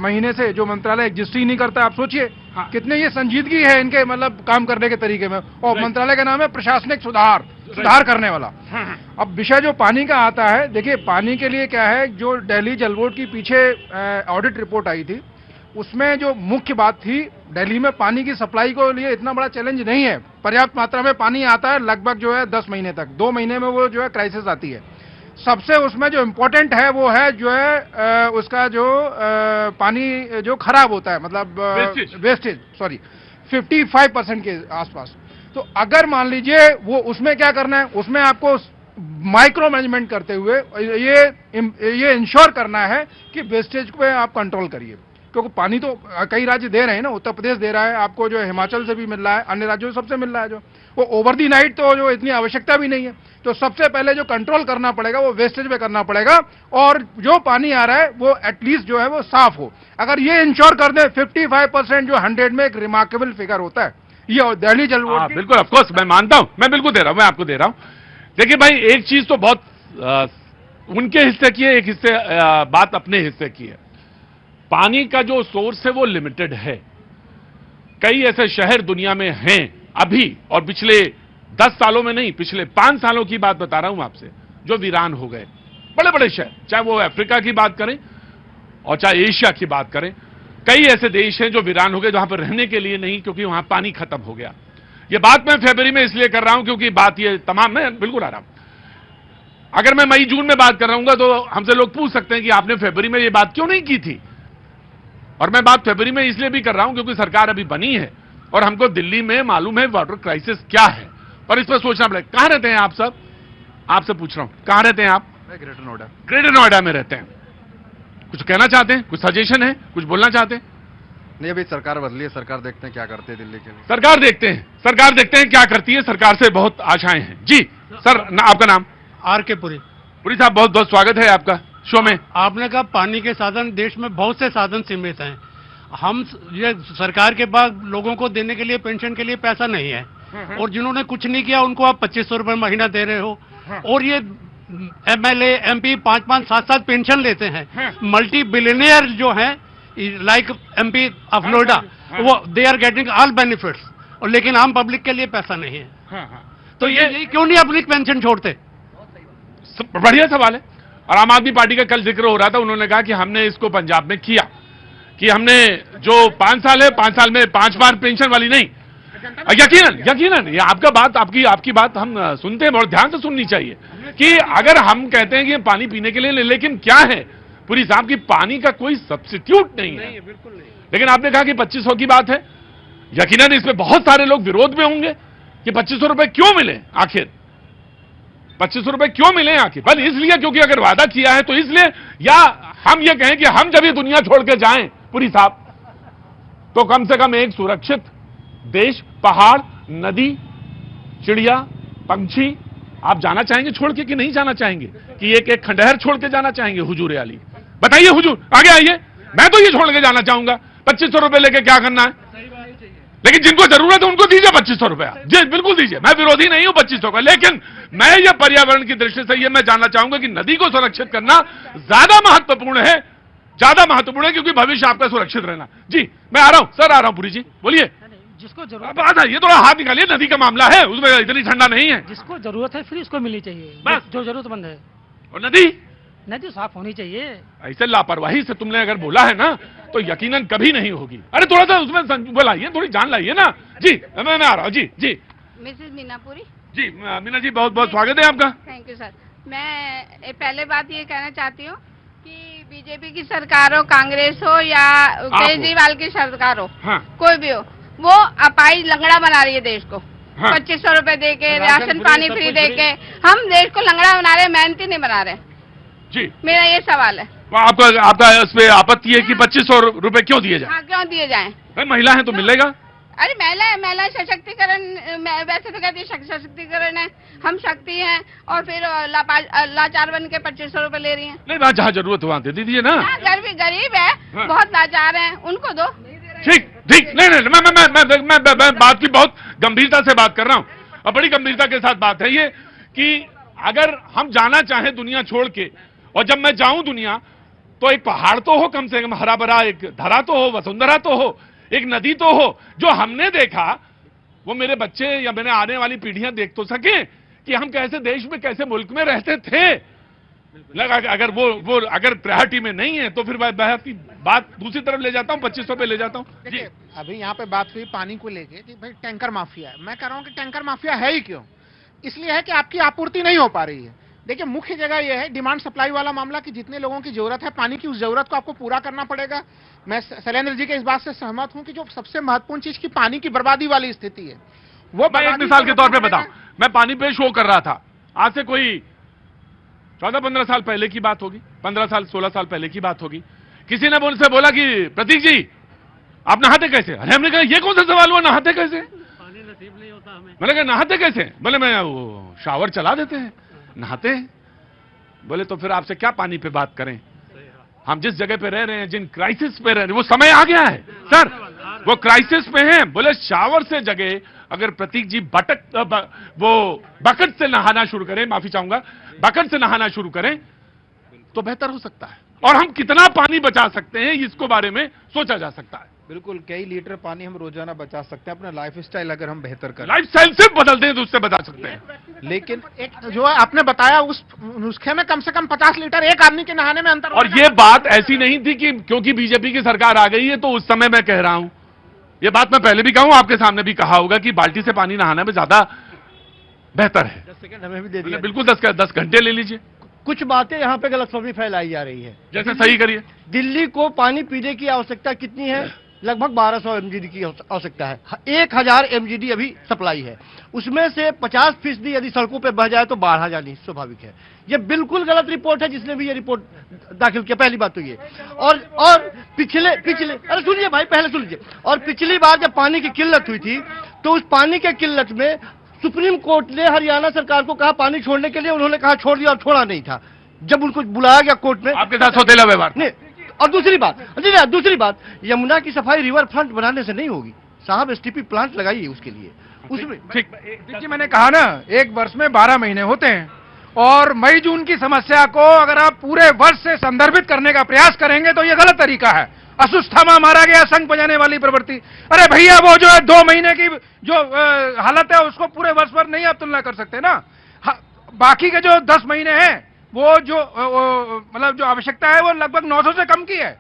महीने से जो मंत्रालय एग्जिस्ट ही नहीं करता। आप सोचिए हाँ। कितने ये संजीदगी है इनके मतलब काम करने के तरीके में। और मंत्रालय का नाम है प्रशासनिक सुधार करने वाला। अब विषय जो पानी का आता है, देखिए पानी के लिए क्या है, जो दिल्ली जल बोर्ड की पीछे ऑडिट रिपोर्ट आई थी उसमें जो मुख्य बात थी, दिल्ली में पानी की सप्लाई को लिए इतना बड़ा चैलेंज नहीं है। पर्याप्त मात्रा में पानी आता है, लगभग जो है 10 महीने तक, 2 महीने में वो जो है क्राइसिस आती है। सबसे उसमें जो इम्पोर्टेंट है वो है जो है उसका जो पानी जो खराब होता है, मतलब वेस्टेज, सॉरी 55% के आसपास। तो अगर मान लीजिए वो उसमें क्या करना है, उसमें आपको माइक्रो मैनेजमेंट करते हुए ये इंश्योर करना है कि वेस्टेज पे आप कंट्रोल करिए। क्योंकि पानी तो कई राज्य दे रहे हैं ना, उत्तर प्रदेश दे रहा है आपको, जो हिमाचल से भी मिल रहा है, अन्य राज्यों से सबसे मिल रहा है। जो वो ओवर दी नाइट तो जो इतनी आवश्यकता भी नहीं है। तो सबसे पहले जो कंट्रोल करना पड़ेगा वो वेस्टेज पे करना पड़ेगा, और जो पानी आ रहा है वो एटलीस्ट जो है वो साफ हो। अगर ये इंश्योर कर दे 55% जो 100 में एक रिमार्केबल फिगर होता है, ये दिल्ली जल बोर्ड। बिल्कुल, ऑफ कोर्स मैं मानता हूं, मैं बिल्कुल दे रहा हूं, मैं आपको दे रहा हूं। देखिए भाई, एक चीज तो बहुत उनके हिस्से की है, एक हिस्से बात अपने हिस्से की है। पानी का जो सोर्स है वो लिमिटेड है। कई ऐसे शहर दुनिया में हैं अभी, और पिछले 10 सालों में नहीं, पिछले 5 सालों की बात बता रहा हूं आपसे, जो वीरान हो गए। बड़े बड़े शहर, चाहे वो अफ्रीका की बात करें और चाहे एशिया की बात करें, कई ऐसे देश हैं जो वीरान हो गए, जहां पर रहने के लिए नहीं, क्योंकि वहां पानी खत्म हो गया। ये बात मैं फरवरी में इसलिए कर रहा हूं क्योंकि बात ये तमाम, मैं बिल्कुल आ रहा हूं। अगर मैं मई जून में बात कर रहा हूं तो हमसे लोग पूछ सकते हैं कि आपने फरवरी में ये बात क्यों नहीं की थी। और मैं बात फरवरी में इसलिए भी कर रहा हूं क्योंकि सरकार अभी बनी है और हमको दिल्ली में मालूम है वाटर क्राइसिस क्या है, और इस पर सोचना पड़ेगा। कहां रहते हैं आप सब? आपसे पूछ रहा हूं, कहां रहते हैं आप? ग्रेटर नोएडा। ग्रेटर नोएडा में रहते हैं। कुछ कहना चाहते हैं? कुछ सजेशन है? कुछ बोलना चाहते हैं? नहीं, अभी सरकार बदली है, सरकार देखते हैं क्या करते हैं दिल्ली के लिए। सरकार देखते हैं क्या करती है। सरकार से बहुत आशाएं हैं। जी सर, आपका नाम? RK पुरी। पुरी साहब, बहुत बहुत स्वागत है आपका शो में। आपने कहा पानी के साधन देश में बहुत से साधन सीमित हैं। हम ये सरकार के पास लोगों को देने के लिए, पेंशन के लिए पैसा नहीं है, और जिन्होंने कुछ नहीं किया उनको आप 2500 रुपए महीना दे रहे हो। और ये MLA MP 5-5, 7-7 पेंशन लेते हैं। मल्टी बिलियनियर जो हैं लाइक MP ऑफ नोएडा, वो they are getting all benefits, और लेकिन आम पब्लिक के लिए पैसा नहीं है। तो ये क्यों नहीं अपनी पेंशन छोड़ते? बढ़िया सवाल है। और आम आदमी पार्टी का कल जिक्र हो रहा था, उन्होंने कहा कि हमने इसको पंजाब में किया, कि हमने जो 5 साल है, 5 साल में 5 बार पेंशन वाली नहीं। यकीनन ये आपकी बात हम सुनते हैं, बहुत ध्यान से सुननी चाहिए कि अगर हम कहते हैं कि पानी पीने के लिए, लेकिन क्या है पुरी साहब की, पानी का कोई सब्स्टिट्यूट नहीं है। बिल्कुल नहीं। लेकिन आपने कहा कि 2500 की बात है, यकीनन इसमें बहुत सारे लोग विरोध में होंगे कि 2500 रुपए क्यों मिले आखिर, 2500 रुपए क्यों मिले आखिर? बस इसलिए क्योंकि अगर वादा किया है तो इसलिए, या हम ये कहें कि हम जब ये दुनिया छोड़ के जाएं पुरी साहब, तो कम से कम एक सुरक्षित देश, पहाड़, नदी, चिड़िया, पंछी, आप जाना चाहेंगे छोड़ के कि नहीं जाना चाहेंगे? कि एक खंडहर छोड़ के जाना चाहेंगे? हुजूर आली बताइए, हुजूर आगे आइए। मैं तो ये छोड़ के जाना चाहूंगा। 2500 रुपए लेके क्या करना है? लेकिन जिनको जरूरत है उनको दीजिए 2500 रुपया, जी बिल्कुल दीजिए, मैं विरोधी नहीं हूं 2500 का। लेकिन मैं ये पर्यावरण की दृष्टि से ये मैं जानना चाहूंगा कि नदी को सुरक्षित करना ज्यादा महत्वपूर्ण है, क्योंकि भविष्य आपका सुरक्षित रहना। जी मैं आ रहा हूं सर, आ रहा हूं पुरी जी, बोलिए। जिसको जरूरत, अब आ जाइए, थोड़ा हाथ निकालिए, नदी का मामला है, उसमें इतनी ठंडा नहीं है। जिसको जरूरत है फिर इसको मिलनी चाहिए, बस। जो जरूरतमंद है। और नदी साफ होनी चाहिए। ऐसे लापरवाही से तुमने अगर बोला है ना तो यकीनन कभी नहीं होगी। अरे थोड़ा सा उसमें बोलाइए, थोड़ी जान लाइए ना। जी मैं आ रहा हूँ। जी मिसेस मीनापुरी। जी मीना जी, बहुत बहुत स्वागत है आपका। Thank you sir. मैं पहले बात ये कहना चाहती हूँ कि बीजेपी की सरकार हो, कांग्रेस हो या केजरीवाल की सरकार हो, कोई भी हो, वो अपाई लंगड़ा बना रही है देश को। 2500 रुपए दे के, राशन पानी फ्री दे के हम देश को लंगड़ा बना रहे हैं, मेहनती नहीं बना रहे। जी मेरा ये सवाल है। आपका इस पे आपत्ति है कि 2500 रुपए क्यों दिए जाए? हाँ, क्यों दिए जाए? भाई महिला है तो मिलेगा। अरे महिला सशक्तिकरण, वैसे तो कहती सशक्तिकरण है, हम शक्ति हैं, और फिर लाचार बन के 2500 रुपए ले रही हैं। नहीं, जहाँ जरूरत वहाँ दे दीजिए ना। गरीब है, बहुत लाचार हैं, उनको दो। ठीक ठीक, नहीं नहीं, मैं बात की बहुत गंभीरता से बात कर रहा हूं, और बड़ी गंभीरता के साथ बात है ये कि अगर हम जाना चाहें दुनिया छोड़ के, और जब मैं जाऊं दुनिया, तो एक पहाड़ तो हो, कम से कम हरा भरा एक धरा तो हो, वसुंधरा तो हो, एक नदी तो हो। जो हमने देखा वो मेरे बच्चे या मेरे आने वाली पीढ़ियां देख तो सके कि हम कैसे देश में, कैसे मुल्क में रहते थे। अगर वो अगर प्रायोरिटी में नहीं है तो फिर बात दूसरी तरफ ले जाता हूं, 2500 पे ले जाता हूं। देखिए, अभी यहाँ पे बात हुई पानी को लेके कि भाई टैंकर माफिया है। मैं कह रहा हूँ कि टैंकर माफिया है ही क्यों? इसलिए है कि आपकी आपूर्ति नहीं हो पा रही है। देखिए, मुख्य जगह यह है डिमांड सप्लाई वाला मामला कि जितने लोगों की जरूरत है पानी की, उस जरूरत को आपको पूरा करना पड़ेगा। मैं शैलेंद्र जी के इस बात से सहमत हूं कि जो सबसे महत्वपूर्ण चीज की पानी की बर्बादी वाली स्थिति है, वो मैं एक मिसाल के तौर पे बताऊं, मैं पानी पे शो कर रहा था, आज से कोई 14-15 साल पहले की बात होगी, 15 साल 16 साल पहले की बात होगी। किसी ने मुझसे बोला कि प्रतीक जी आप नहाते कैसे? अरे हमने कहा ये कौन सा सवाल हुआ, नहाते कैसे? पानी नसीब नहीं होता हमें। मैंने कहा नहाते कैसे? बोले मैं वो शावर चला देते हैं, नहाते हैं। बोले तो फिर आपसे क्या पानी पे बात करें? हम जिस जगह पे रह रहे हैं, जिन क्राइसिस पे रह रहे हैं, वो समय आ गया है सर, वो क्राइसिस पे हैं। बोले शावर से जगह अगर प्रतीक जी वो बकेट से नहाना शुरू करें, माफी चाहूंगा, बकेट से नहाना शुरू करें तो बेहतर हो सकता है। और हम कितना पानी बचा सकते हैं इसको बारे में सोचा जा सकता है। बिल्कुल, कई लीटर पानी हम रोजाना बचा सकते हैं अपना लाइफस्टाइल अगर हम बेहतर करें। लाइफस्टाइल से बदल दें तो उससे बचा सकते हैं। लेकिन एक जो है आपने बताया उस नुस्खे में कम से कम 50 लीटर एक आदमी के नहाने में अंतर। और ये बात ऐसी नहीं थी कि क्योंकि बीजेपी की सरकार आ गई है तो उस समय मैं कह रहा हूं, ये बात मैं पहले भी कहूं, आपके सामने भी कहा होगा कि बाल्टी से पानी नहाने में ज्यादा बेहतर है। 10 सेकंड हमें भी दे दिया। बिल्कुल 10 घंटे ले लीजिए। कुछ बातें यहाँ पे गलतफहमी फैलाई जा रही है। जैसे सही करिए। दिल्ली को पानी पीने की आवश्यकता कितनी है? लगभग 1200 एमजीडी की आवश्यकता है। 1000 एमजीडी अभी सप्लाई है, उसमें से 50% यदि सड़कों पे बह जाए तो बाढ़ आ जानी स्वाभाविक है। ये बिल्कुल गलत रिपोर्ट है, जिसने भी ये रिपोर्ट दाखिल किया। पहली बात तो ये, और पिछले अरे सुनिए भाई, पहले सुन लीजिए। और पिछली बार जब पानी की किल्लत हुई थी तो उस पानी की किल्लत में सुप्रीम कोर्ट ने हरियाणा सरकार को कहा पानी छोड़ने के लिए, उन्होंने कहा छोड़ दिया, और छोड़ा नहीं था। जब उनको बुलाया गया कोर्ट में, आपके साथ सौतेला व्यवहार नहीं। और दूसरी बात, यमुना की सफाई रिवर फ्रंट बनाने से नहीं होगी साहब, एसटीपी प्लांट लगाइए उसके लिए। उसमें ठीक जी, मैंने कहा ना, एक वर्ष में 12 महीने होते हैं, और मई जून की समस्या को अगर आप पूरे वर्ष से संदर्भित करने का प्रयास करेंगे तो ये गलत तरीका है। असुस्थमा मारा गया, संग बजाने वाली प्रवृत्ति। अरे भैया, वो जो है 2 महीने की जो हालत है उसको पूरे वर्ष भर नहीं आप तुलना कर सकते ना। बाकी के जो 10 महीने हैं वो जो मतलब जो आवश्यकता है वो लगभग 900 से कम की है।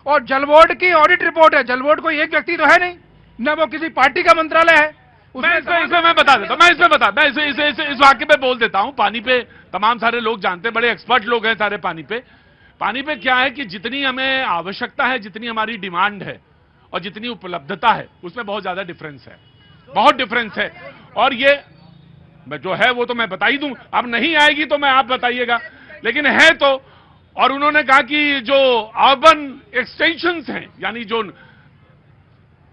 और जल बोर्ड की ऑडिट रिपोर्ट है, जल बोर्ड कोई एक व्यक्ति तो है नहीं, न वो किसी पार्टी का मंत्रालय है। इसमें मैं बता देता हूं, मैं इस वाक्य पे बोल देता हूं। पानी पे तमाम सारे लोग जानते हैं, बड़े एक्सपर्ट लोग हैं सारे पानी पे। पानी पे क्या है कि जितनी हमें आवश्यकता है, जितनी हमारी डिमांड है और जितनी उपलब्धता है, उसमें बहुत ज्यादा डिफरेंस है, बहुत डिफरेंस है। और ये जो है वो तो मैं बता ही दूं, अब नहीं आएगी तो मैं आप बताइएगा, लेकिन है तो। और उन्होंने कहा कि जो अर्बन एक्सटेंशंस हैं, यानी जो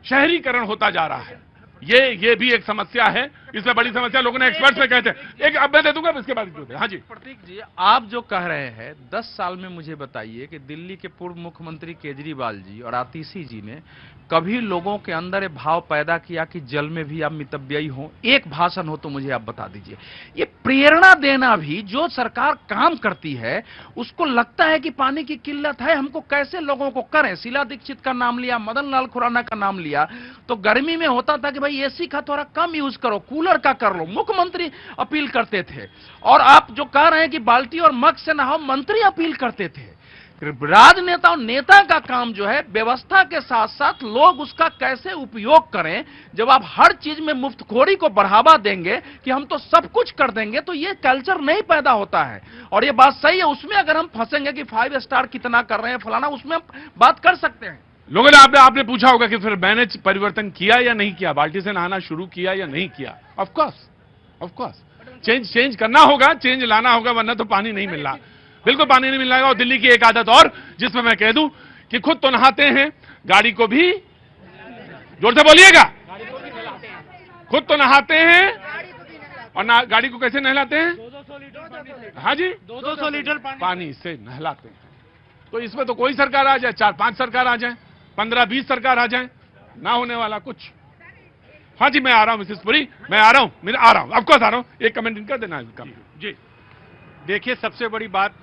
शहरीकरण होता जा रहा है, ये भी एक समस्या है। इससे बड़ी समस्या लोगों ने एक्सपर्ट्स में कहते हैं। एक अब मैं दे दूंगा, इसके बाद हाँ जी। प्रतीक जी, आप जो कह रहे हैं, 10 साल में मुझे बताइए कि दिल्ली के पूर्व मुख्यमंत्री केजरीवाल जी और आतिशी जी ने कभी लोगों के अंदर ये भाव पैदा किया कि जल में भी आप मितव्ययी हो? एक भाषण हो तो मुझे आप बता दीजिए। ये प्रेरणा देना भी, जो सरकार काम करती है उसको लगता है कि पानी की किल्लत है, हमको कैसे लोगों को करें। शीला दीक्षित का नाम लिया, मदन लाल खुराना का नाम लिया, तो गर्मी में होता था कि भाई एसी का थोड़ा कम यूज करो, कूलर का कर लो, मुख्यमंत्री अपील करते थे। और आप जो कह रहे हैं कि बाल्टी और मग से नहाओ, मंत्री अपील करते थे। राजनेता और नेता का काम जो है व्यवस्था के साथ साथ लोग उसका कैसे उपयोग करें। जब आप हर चीज में मुफ्तखोरी को बढ़ावा देंगे कि हम तो सब कुछ कर देंगे, तो ये कल्चर नहीं पैदा होता है। और ये बात सही है, उसमें अगर हम फंसेंगे कि 5 स्टार कितना कर रहे हैं फलाना, उसमें हम बात कर सकते हैं। लोगों ने आपने पूछा होगा कि फिर मैंने परिवर्तन किया या नहीं किया, बाल्टी से नहाना शुरू किया या नहीं किया। ऑफ कोर्स चेंज करना होगा, चेंज लाना होगा, वरना तो पानी नहीं मिल रहा, बिल्कुल पानी नहीं मिल रहा है। और दिल्ली की एक आदत और, जिसमें मैं कह दूं कि खुद तो नहाते हैं, गाड़ी को भी, जोर से बोलिएगा, खुद तो नहाते हैं और गाड़ी को कैसे नहलाते हैं? 200 लीटर हाँ जी, 200 लीटर पानी से नहलाते हैं। तो इसमें तो कोई सरकार आ जाए, 4-5 सरकार आ जाए, 15-20 सरकार आ जाए, ना होने वाला कुछ। हाँ जी, मैं आ रहा हूं मिसेस पुरी, मैं आ रहा हूं, मैं आ रहा हूं, ऑफकोर्स आ रहा हूं। एक कमेंट इनका देना है जी। देखिए, सबसे बड़ी बात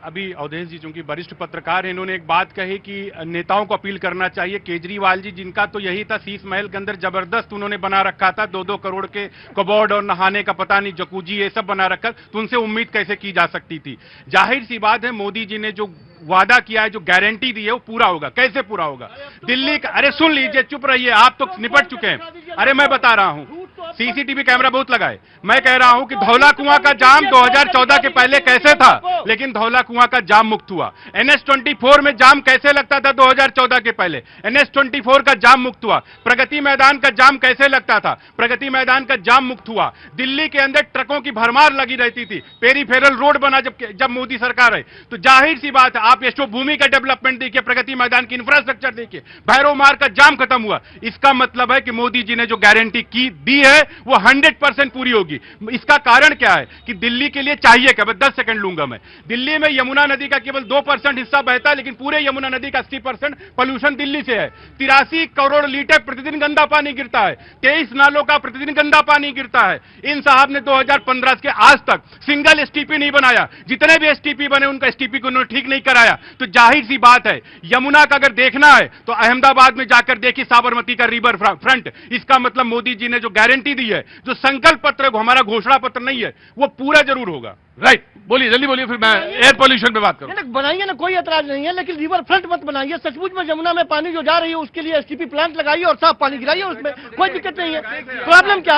अभी अवधेश जी चूंकि वरिष्ठ पत्रकार हैं, इन्होंने एक बात कही कि नेताओं को अपील करना चाहिए। केजरीवाल जी, जिनका तो यही था, शीश महल के अंदर जबरदस्त उन्होंने बना रखा था, 2-2 करोड़ के कबोर्ड और नहाने का पता नहीं जकूजी ये सब बना रखा, तो उनसे उम्मीद कैसे की जा सकती थी। जाहिर सी बात है, मोदी जी ने जो वादा किया है, जो गारंटी दी है, वो पूरा होगा। कैसे पूरा होगा? दिल्ली का, अरे सुन लीजिए, चुप रहिए, आप तो निपट चुके हैं। अरे मैं बता रहा हूं, सीसीटीवी कैमरा बहुत लगाए। मैं कह रहा हूं कि धौला कुआं का जाम 2014 के पहले कैसे था, लेकिन धौला कुआं का जाम मुक्त हुआ। NH-24 में जाम कैसे लगता था 2014 के पहले, NH-24 का जाम मुक्त हुआ। प्रगति मैदान का जाम कैसे लगता था, प्रगति मैदान का जाम मुक्त हुआ। दिल्ली के अंदर ट्रकों की भरमार लगी रहती थी, पेरीफेरल रोड बना जब मोदी सरकार है। तो जाहिर सी बात है, आप यशो भूमि का डेवलपमेंट देखिए, प्रगति मैदान की इंफ्रास्ट्रक्चर देखिए, भैरव मार्ग का जाम खत्म हुआ। इसका मतलब है कि मोदी जी ने जो गारंटी दी है वो 100% पूरी होगी। इसका कारण क्या है कि दिल्ली के लिए चाहिए क्या, 10 सेकंड लूंगा मैं। दिल्ली में यमुना नदी का केवल 2% हिस्सा बहता है, लेकिन पूरे यमुना नदी का 80% पोल्यूशन दिल्ली से है। 83 करोड़ लीटर प्रतिदिन गंदा पानी गिरता है, 23 नालों का प्रतिदिन गंदा पानी गिरता है। इन साहब ने 2015 के आज तक सिंगल एसटीपी नहीं बनाया, जितने भी एसटीपी बने उनका एसटीपी को उन्होंने ठीक नहीं कराया। तो जाहिर सी बात है, यमुना का अगर देखना है तो अहमदाबाद में जाकर देखिए साबरमती का रिवर फ्रंट। इसका मतलब मोदी जी ने जो गारंटी दी है, जो संकल्प पत्र है, हमारा घोषणा पत्र नहीं है, वो पूरा जरूर होगा। राइट, बोलिए, जल्दी बोलिए, फिर मैं एयर पोल्यूशन पे बात करूं। बनाइए ना, कोई एतराज नहीं है, लेकिन रिवर फ्रंट मत बनाइए। सचमुच में यमुना में पानी जो जा रही है उसके लिए एसटीपी प्लांट लगाइए और साफ पानी गिराइए, उसमें कोई दिक्कत नहीं है। प्रॉब्लम क्या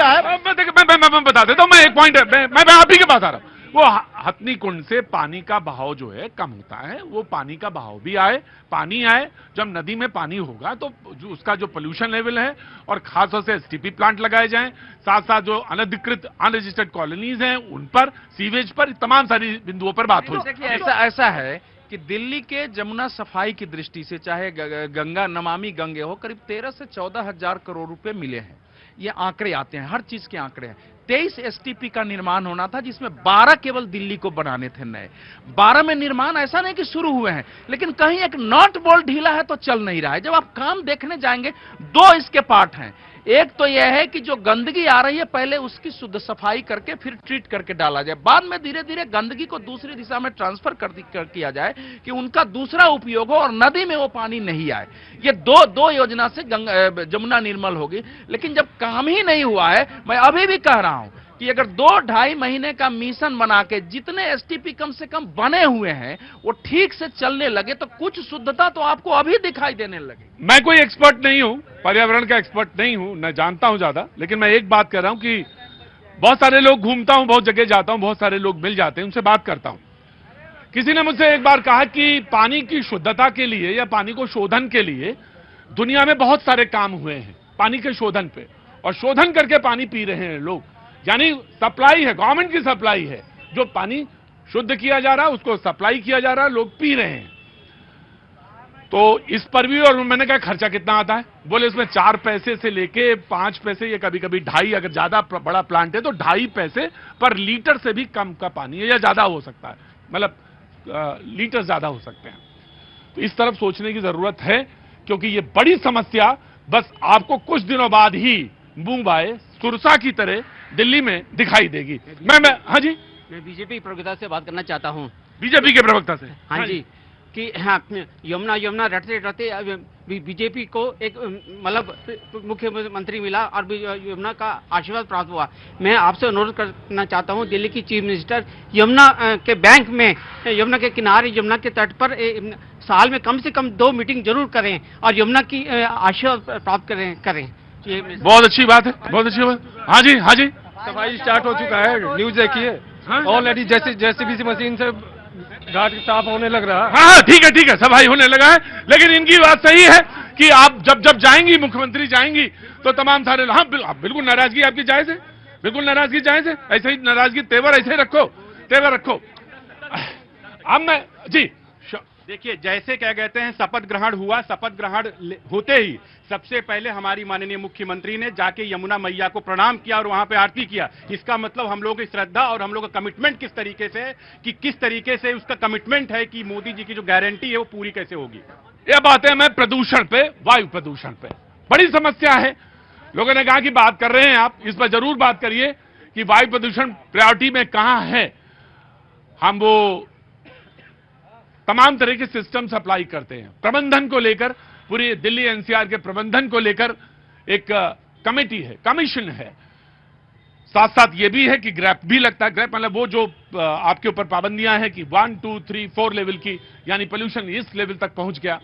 है? मैं बता देता हूं। मैं एक पॉइंट, मैं आप ही के पास आ रहा हूं। वो हथनी कुंड से पानी का बहाव जो है कम होता है, वो पानी का बहाव भी आए, पानी आए। जब नदी में पानी होगा तो उसका जो पोल्यूशन लेवल है, और खासतौर से एसटीपी प्लांट लगाए जाएं, साथ साथ जो अनधिकृत अनरजिस्टर्ड कॉलोनीज हैं उन पर, सीवेज पर, तमाम सारी बिंदुओं पर बात हो। देखिए, ऐसा है कि दिल्ली के जमुना सफाई की दृष्टि से, चाहे गंगा नमामि गंगे हो, करीब 13 से 14 हजार करोड़ रुपए मिले हैं। ये आंकड़े आते हैं, हर चीज के आंकड़े हैं। 23 एसटीपी का निर्माण होना था, जिसमें 12 केवल दिल्ली को बनाने थे नए। 12 में निर्माण ऐसा नहीं कि शुरू हुए हैं, लेकिन कहीं एक नॉट बोल्ट ढीला है तो चल नहीं रहा है। जब आप काम देखने जाएंगे, 2 इसके पार्ट हैं। एक तो यह है कि जो गंदगी आ रही है, पहले उसकी शुद्ध सफाई करके फिर ट्रीट करके डाला जाए, बाद में धीरे धीरे गंदगी को दूसरी दिशा में ट्रांसफर किया जाए कि उनका दूसरा उपयोग हो और नदी में वो पानी नहीं आए। ये दो योजना से जमुना निर्मल होगी। लेकिन जब काम ही नहीं हुआ है, मैं अभी भी कह रहा हूं कि अगर 2-2.5 महीने का मिशन बना के जितने एसटीपी कम से कम बने हुए हैं वो ठीक से चलने लगे, तो कुछ शुद्धता तो आपको अभी दिखाई देने लगे। मैं कोई एक्सपर्ट नहीं हूं, पर्यावरण का एक्सपर्ट नहीं हूं, न जानता हूं ज्यादा, लेकिन मैं एक बात कर रहा हूं कि बहुत सारे लोग, घूमता हूं, बहुत जगह जाता हूं, बहुत सारे लोग मिल जाते हैं, उनसे बात करता हूं। किसी ने मुझसे एक बार कहा कि पानी की शुद्धता के लिए या पानी को शोधन के लिए दुनिया में बहुत सारे काम हुए हैं पानी के शोधन पे, और शोधन करके पानी पी रहे हैं लोग। यानी सप्लाई है, गवर्नमेंट की सप्लाई है, जो पानी शुद्ध किया जा रहा है उसको सप्लाई किया जा रहा है, लोग पी रहे हैं। तो इस पर भी, और मैंने कहा खर्चा कितना आता है, बोले इसमें 4 पैसे से लेके 5 पैसे या कभी कभी 2.5, अगर ज्यादा बड़ा प्लांट है तो 2.5 पैसे पर लीटर से भी कम का पानी है, या ज्यादा हो सकता है, मतलब लीटर ज्यादा हो सकते हैं। तो इस तरफ सोचने की जरूरत है, क्योंकि ये बड़ी समस्या बस आपको कुछ दिनों बाद ही मुंबई सुरसा की तरह दिल्ली में दिखाई देगी। मैं हाँ जी, मैं बीजेपी प्रवक्ता से बात करना चाहता हूँ। बीजेपी के प्रवक्ता से? हाँ जी, कि हाँ, यमुना रटते रटते बीजेपी को एक मतलब मुख्यमंत्री मिला और यमुना का आशीर्वाद प्राप्त हुआ। मैं आपसे अनुरोध करना चाहता हूँ, दिल्ली की चीफ मिनिस्टर यमुना के बैंक में, यमुना के किनारे, यमुना के तट पर साल में कम से कम 2 मीटिंग जरूर करें और यमुना की आशीर्वाद प्राप्त करें। बहुत अच्छी बात है, बहुत अच्छी बात। हाँ जी, हाँ जी, सफाई स्टार्ट हो चुका है, न्यूज देखिए ऑलरेडी, जैसे मशीन से घाट साफ होने लग रहा है। हाँ, ठीक है, सफाई होने लगा है। लेकिन इनकी बात सही है कि आप जब जाएंगी, मुख्यमंत्री जाएंगी, तो तमाम सारे, हाँ बिल्कुल नाराजगी आपकी जायज है, बिल्कुल नाराजगी जायज है। ऐसे ही नाराजगी तेवर ऐसे रखो। अब मैं जी, देखिए, जैसे क्या कहते हैं, शपथ ग्रहण हुआ, शपथ ग्रहण होते ही सबसे पहले हमारी माननीय मुख्यमंत्री ने जाके यमुना मैया को प्रणाम किया और वहां पे आरती किया। इसका मतलब हम लोगों की श्रद्धा और हम लोग का कमिटमेंट किस तरीके से है, कि किस तरीके से उसका कमिटमेंट है कि मोदी जी की जो गारंटी है वो पूरी कैसे होगी। ये बात है। मैं प्रदूषण पे, वायु प्रदूषण पे, बड़ी समस्या है। लोगों ने कहा कि बात कर रहे हैं आप, इस पर जरूर बात करिए कि वायु प्रदूषण प्रायोरिटी में कहां है। हम वो तमाम तरह के सिस्टम अप्लाई करते हैं। प्रबंधन को लेकर, पूरी दिल्ली एनसीआर के प्रबंधन को लेकर एक कमेटी है, कमीशन है। साथ साथ ये भी है कि ग्रैप भी लगता है। ग्रैप मतलब वो जो आपके ऊपर पाबंदियां हैं कि 1, 2, 3, 4 लेवल की, यानी पोल्यूशन इस लेवल तक पहुंच गया।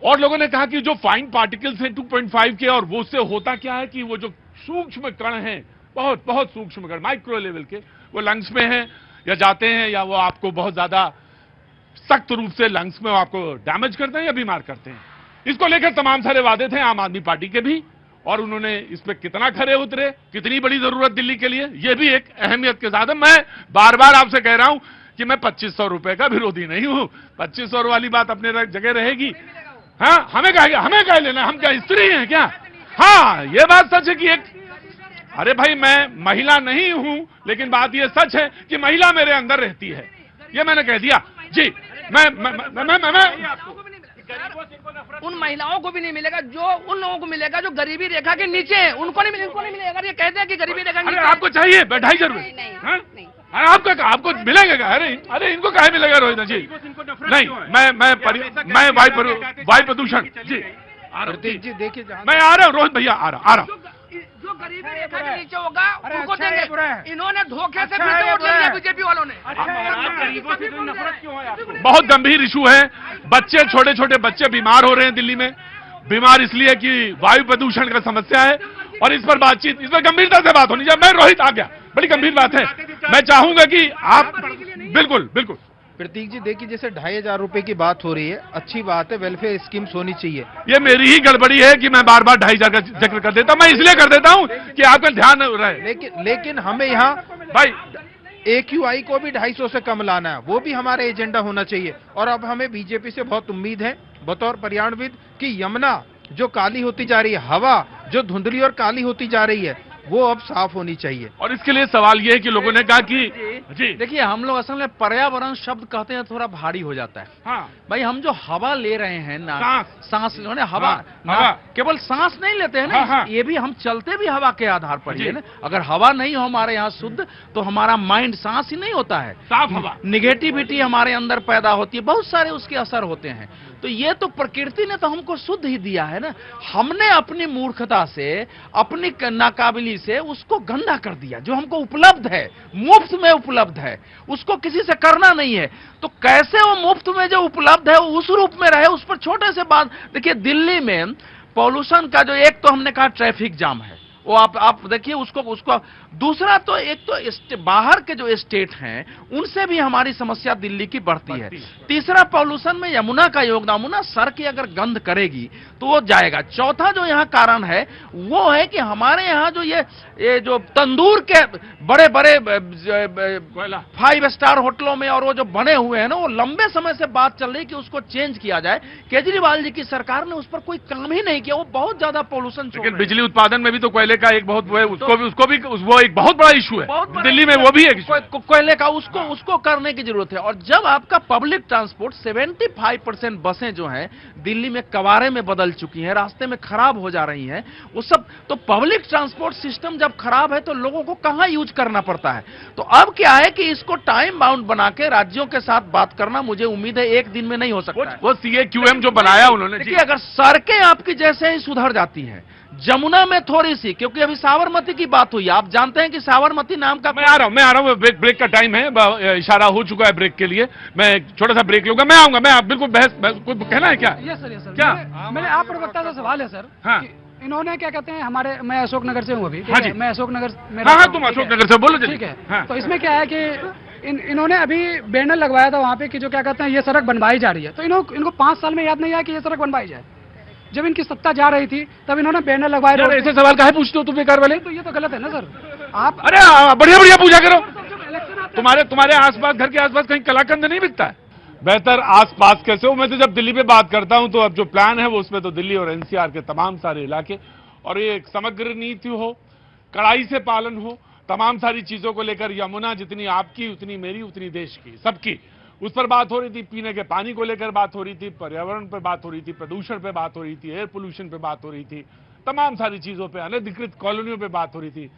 और लोगों ने कहा कि जो फाइन पार्टिकल्स हैं 2.5 के, और वो उससे होता क्या है कि वो जो सूक्ष्म कण हैं, बहुत बहुत सूक्ष्म कण, माइक्रो लेवल के, वो लंग्स में हैं या जाते हैं, या वो आपको बहुत ज्यादा सख्त रूप से लंग्स में आपको डैमेज करते हैं या बीमार करते हैं। इसको लेकर तमाम सारे वादे थे आम आदमी पार्टी के भी, और उन्होंने इस पे कितना खरे उतरे, कितनी बड़ी जरूरत दिल्ली के लिए, यह भी एक अहमियत के साथ है। मैं बार बार आपसे कह रहा हूं कि मैं 2500 रुपए का विरोधी नहीं हूं। 2500 वाली बात अपने जगह रहेगी। हाँ, हमें क्या लेना, हम क्या स्त्री हैं क्या? हाँ, ये बात सच है कि अरे भाई, मैं महिला नहीं हूं, लेकिन बात ये सच है कि महिला मेरे अंदर रहती है, ये मैंने कह दिया जी। मैं उन महिलाओं को भी नहीं मिलेगा जो उन लोगों को मिलेगा जो गरीबी रेखा के नीचे है, उनको नहीं मिलेगा। ये कहते हैं कि गरीबी रेखा के नीचे। आपको चाहिए 250 रुपए, आपको मिलेगा। अरे इनको काहे मिलेगा रोहित जी? नहीं, मैं वायु प्रदूषण जी प्रतीक जी देखिए, मैं आ रहा हूँ, रोहित भैया आ रहा। जो गरीबी रेखा के नीचे होगा उनको देंगे। इन्होंने धोखे से फिर वोट ले लिया बीजेपी वालों ने। बहुत गंभीर इशू है। बच्चे, छोटे छोटे बच्चे बीमार हो रहे हैं दिल्ली में। बीमार इसलिए कि वायु प्रदूषण का समस्या है, और इस पर बातचीत, इस पर गंभीरता से बात होनी चाहिए। मैं रोहित आ गया, बड़ी गंभीर बात है। मैं चाहूंगा कि आप बिल्कुल प्रतीक जी देखिए, जैसे 2500 रुपए की बात हो रही है, अच्छी बात है, वेलफेयर स्कीम्स होनी चाहिए। ये मेरी ही गड़बड़ी है कि मैं बार बार 2500 का जिक्र कर देता हूं। मैं इसलिए कर देता हूं कि आपका ध्यान रहे। लेकिन हमें यहाँ भाई AQI को भी 250 से कम लाना है, वो भी हमारा एजेंडा होना चाहिए। और अब हमें बीजेपी से बहुत उम्मीद है बतौर पर्यावरणविद कि यमुना जो काली होती जा रही है, हवा जो धुंधली और काली होती जा रही है, वो अब साफ होनी चाहिए। और इसके लिए सवाल ये है कि लोगों ने कहा कि जी देखिए, हम लोग असल में पर्यावरण शब्द कहते हैं थोड़ा भारी हो जाता है। हाँ भाई, हम जो हवा ले रहे हैं ना, सांस हवा, हवा केवल सांस नहीं लेते हैं ना। हाँ। ये भी हम चलते भी हवा के आधार पर ही है ना। अगर हवा नहीं हो हमारे यहाँ शुद्ध, तो हमारा माइंड सांस ही नहीं होता है, साफ हवा, निगेटिविटी हमारे अंदर पैदा होती है, बहुत सारे उसके असर होते हैं। तो ये तो प्रकृति ने तो हमको शुद्ध ही दिया है ना। हमने अपनी मूर्खता से, अपनी नाकाबिली से उसको गंदा कर दिया। जो हमको उपलब्ध है, मुफ्त में उपलब्ध है, उसको किसी से करना नहीं है। तो कैसे वो मुफ्त में जो उपलब्ध है उस रूप में रहे, उस पर छोटे से बात। देखिए, दिल्ली में पॉल्यूशन का जो एक तो हमने कहा ट्रैफिक जाम है, वो आप देखिए उसको। दूसरा तो एक तो बाहर के जो स्टेट हैं उनसे भी हमारी समस्या दिल्ली की बढ़ती है। तीसरा, पॉल्यूशन में यमुना का योगदान। यमुना सर की अगर गंध करेगी तो वो जाएगा। चौथा जो यहाँ कारण है वो है कि हमारे यहाँ जो ये जो तंदूर के बड़े बड़े 5 स्टार होटलों में और वो जो बने हुए हैं ना, वो लंबे समय से बात चल रही है कि उसको चेंज किया जाए। केजरीवाल जी की सरकार ने उस पर कोई काम ही नहीं किया। वो बहुत ज्यादा पॉल्यूशन, लेकिन बिजली उत्पादन में भी तो कोयले का एक बहुत उसको भी वो एक बहुत बड़ा इशू है दिल्ली में। वो भी एक कोयले का उसको करने की जरूरत है। और जब आपका पब्लिक ट्रांसपोर्ट 75% बसें जो हैं दिल्ली में कबारे में बदल चुकी हैं, रास्ते में खराब हो जा रही हैं, वो सब तो पब्लिक ट्रांसपोर्ट सिस्टम जब खराब है तो लोगों को कहां यूज करना पड़ता है। तो अब क्या है कि इसको टाइम बाउंड बना के राज्यों के साथ बात करना, मुझे उम्मीद है एक दिन में नहीं हो सकता। वो CAQM जो बनाया उन्होंने, देखिए, अगर सड़कें आपकी जैसे ही सुधर जाती हैं, जमुना में थोड़ी सी, क्योंकि अभी साबरमती की बात हुई, आप जानते हैं कि साबरमती नाम का, मैं आ रहा हूं, ब्रेक का टाइम है, इशारा हो चुका है ब्रेक के लिए। मैं छोटा सा ब्रेक लूंगा, मैं आऊंगा। मैं बिल्कुल कुछ कहना है क्या? यस सर, क्या मेरे आप प्रवक्ता से सवाल है सर। हाँ, इन्होंने क्या कहते हैं, मैं अशोक नगर से हूँ अभी। हाँ जी, मैं अशोक नगर। हाँ, तुम अशोक नगर से बोलो, ठीक है। तो इसमें क्या है कि इन्होंने अभी बैनर लगवाया था वहाँ पे कि जो क्या कहते हैं ये सड़क बनवाई जा रही है। तो इनको 5 साल में याद नहीं आया कि ये सड़क बनवाई जाए। जब इनकी सत्ता जा रही थी तब इन्होंने बैनर लगवाए। ऐसे सवाल काहे पूछते हो तुम बेकार वाले? तो ये तो गलत है ना सर। आप अरे बढ़िया पूछा करो। तुम्हारे आसपास, घर के आसपास कहीं कलाकंद नहीं बिकता है? बेहतर आसपास कैसे हो? मैं तो जब दिल्ली पे बात करता हूं तो अब जो प्लान है वो उसमें तो दिल्ली और NCR के तमाम सारे इलाके, और ये एक समग्र नीति हो, कड़ाई से पालन हो, तमाम सारी चीजों को लेकर यमुना जितनी आपकी उतनी मेरी उतनी देश की, सबकी, उस पर बात हो रही थी, पीने के पानी को लेकर बात हो रही थी, पर्यावरण पर बात हो रही थी, प्रदूषण पे बात हो रही थी, एयर पोल्यूशन पे बात हो रही थी, तमाम सारी चीजों पे, अनधिकृत कॉलोनियों पे बात हो रही थी।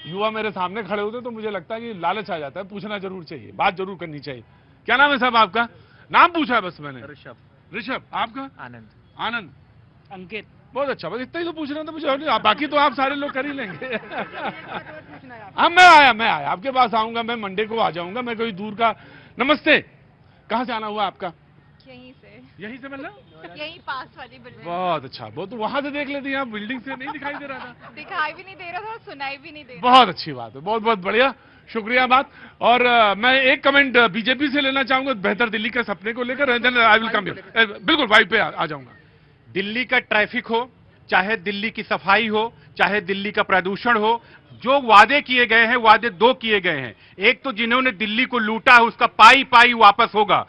युवा मेरे सामने खड़े होते तो मुझे लगता है कि लालच आ जाता है, पूछना जरूर चाहिए, बात जरूर करनी चाहिए। क्या नाम है साहब आपका? नाम पूछा है बस मैंने। ऋषभ। आपका? आनंद। आनंद। अंकित। बहुत अच्छा, बस इतना ही तो पूछ रहा था मुझे, और नहीं, बाकी तो आप सारे लोग कर ही लेंगे। हाँ मैं आया आपके पास आऊंगा, मैं मंडे को आ जाऊंगा, मैं कोई दूर का। नमस्ते, कहाँ से आना हुआ आपका? यहीं से मिलना? यहीं पास वाली बिल्डिंग। बहुत अच्छा, बहुत तो वहां से देख लेती हैं आप, बिल्डिंग से नहीं दिखाई दे रहा था। दिखाई भी नहीं दे रहा था, सुनाई भी नहीं दे रहा। बहुत अच्छी बात है, बहुत बहुत बढ़िया, शुक्रिया बात। और मैं एक कमेंट बीजेपी से लेना चाहूंगा बेहतर दिल्ली के सपने को लेकर, आई विल कम हियर। बिल्कुल वाइफ पे आ जाऊंगा। दिल्ली का ट्रैफिक हो, चाहे दिल्ली की सफाई हो, चाहे दिल्ली का प्रदूषण हो, जो वादे किए गए हैं, वादे दो किए गए हैं। एक तो जिन्होंने दिल्ली को लूटा है उसका पाई पाई वापस होगा,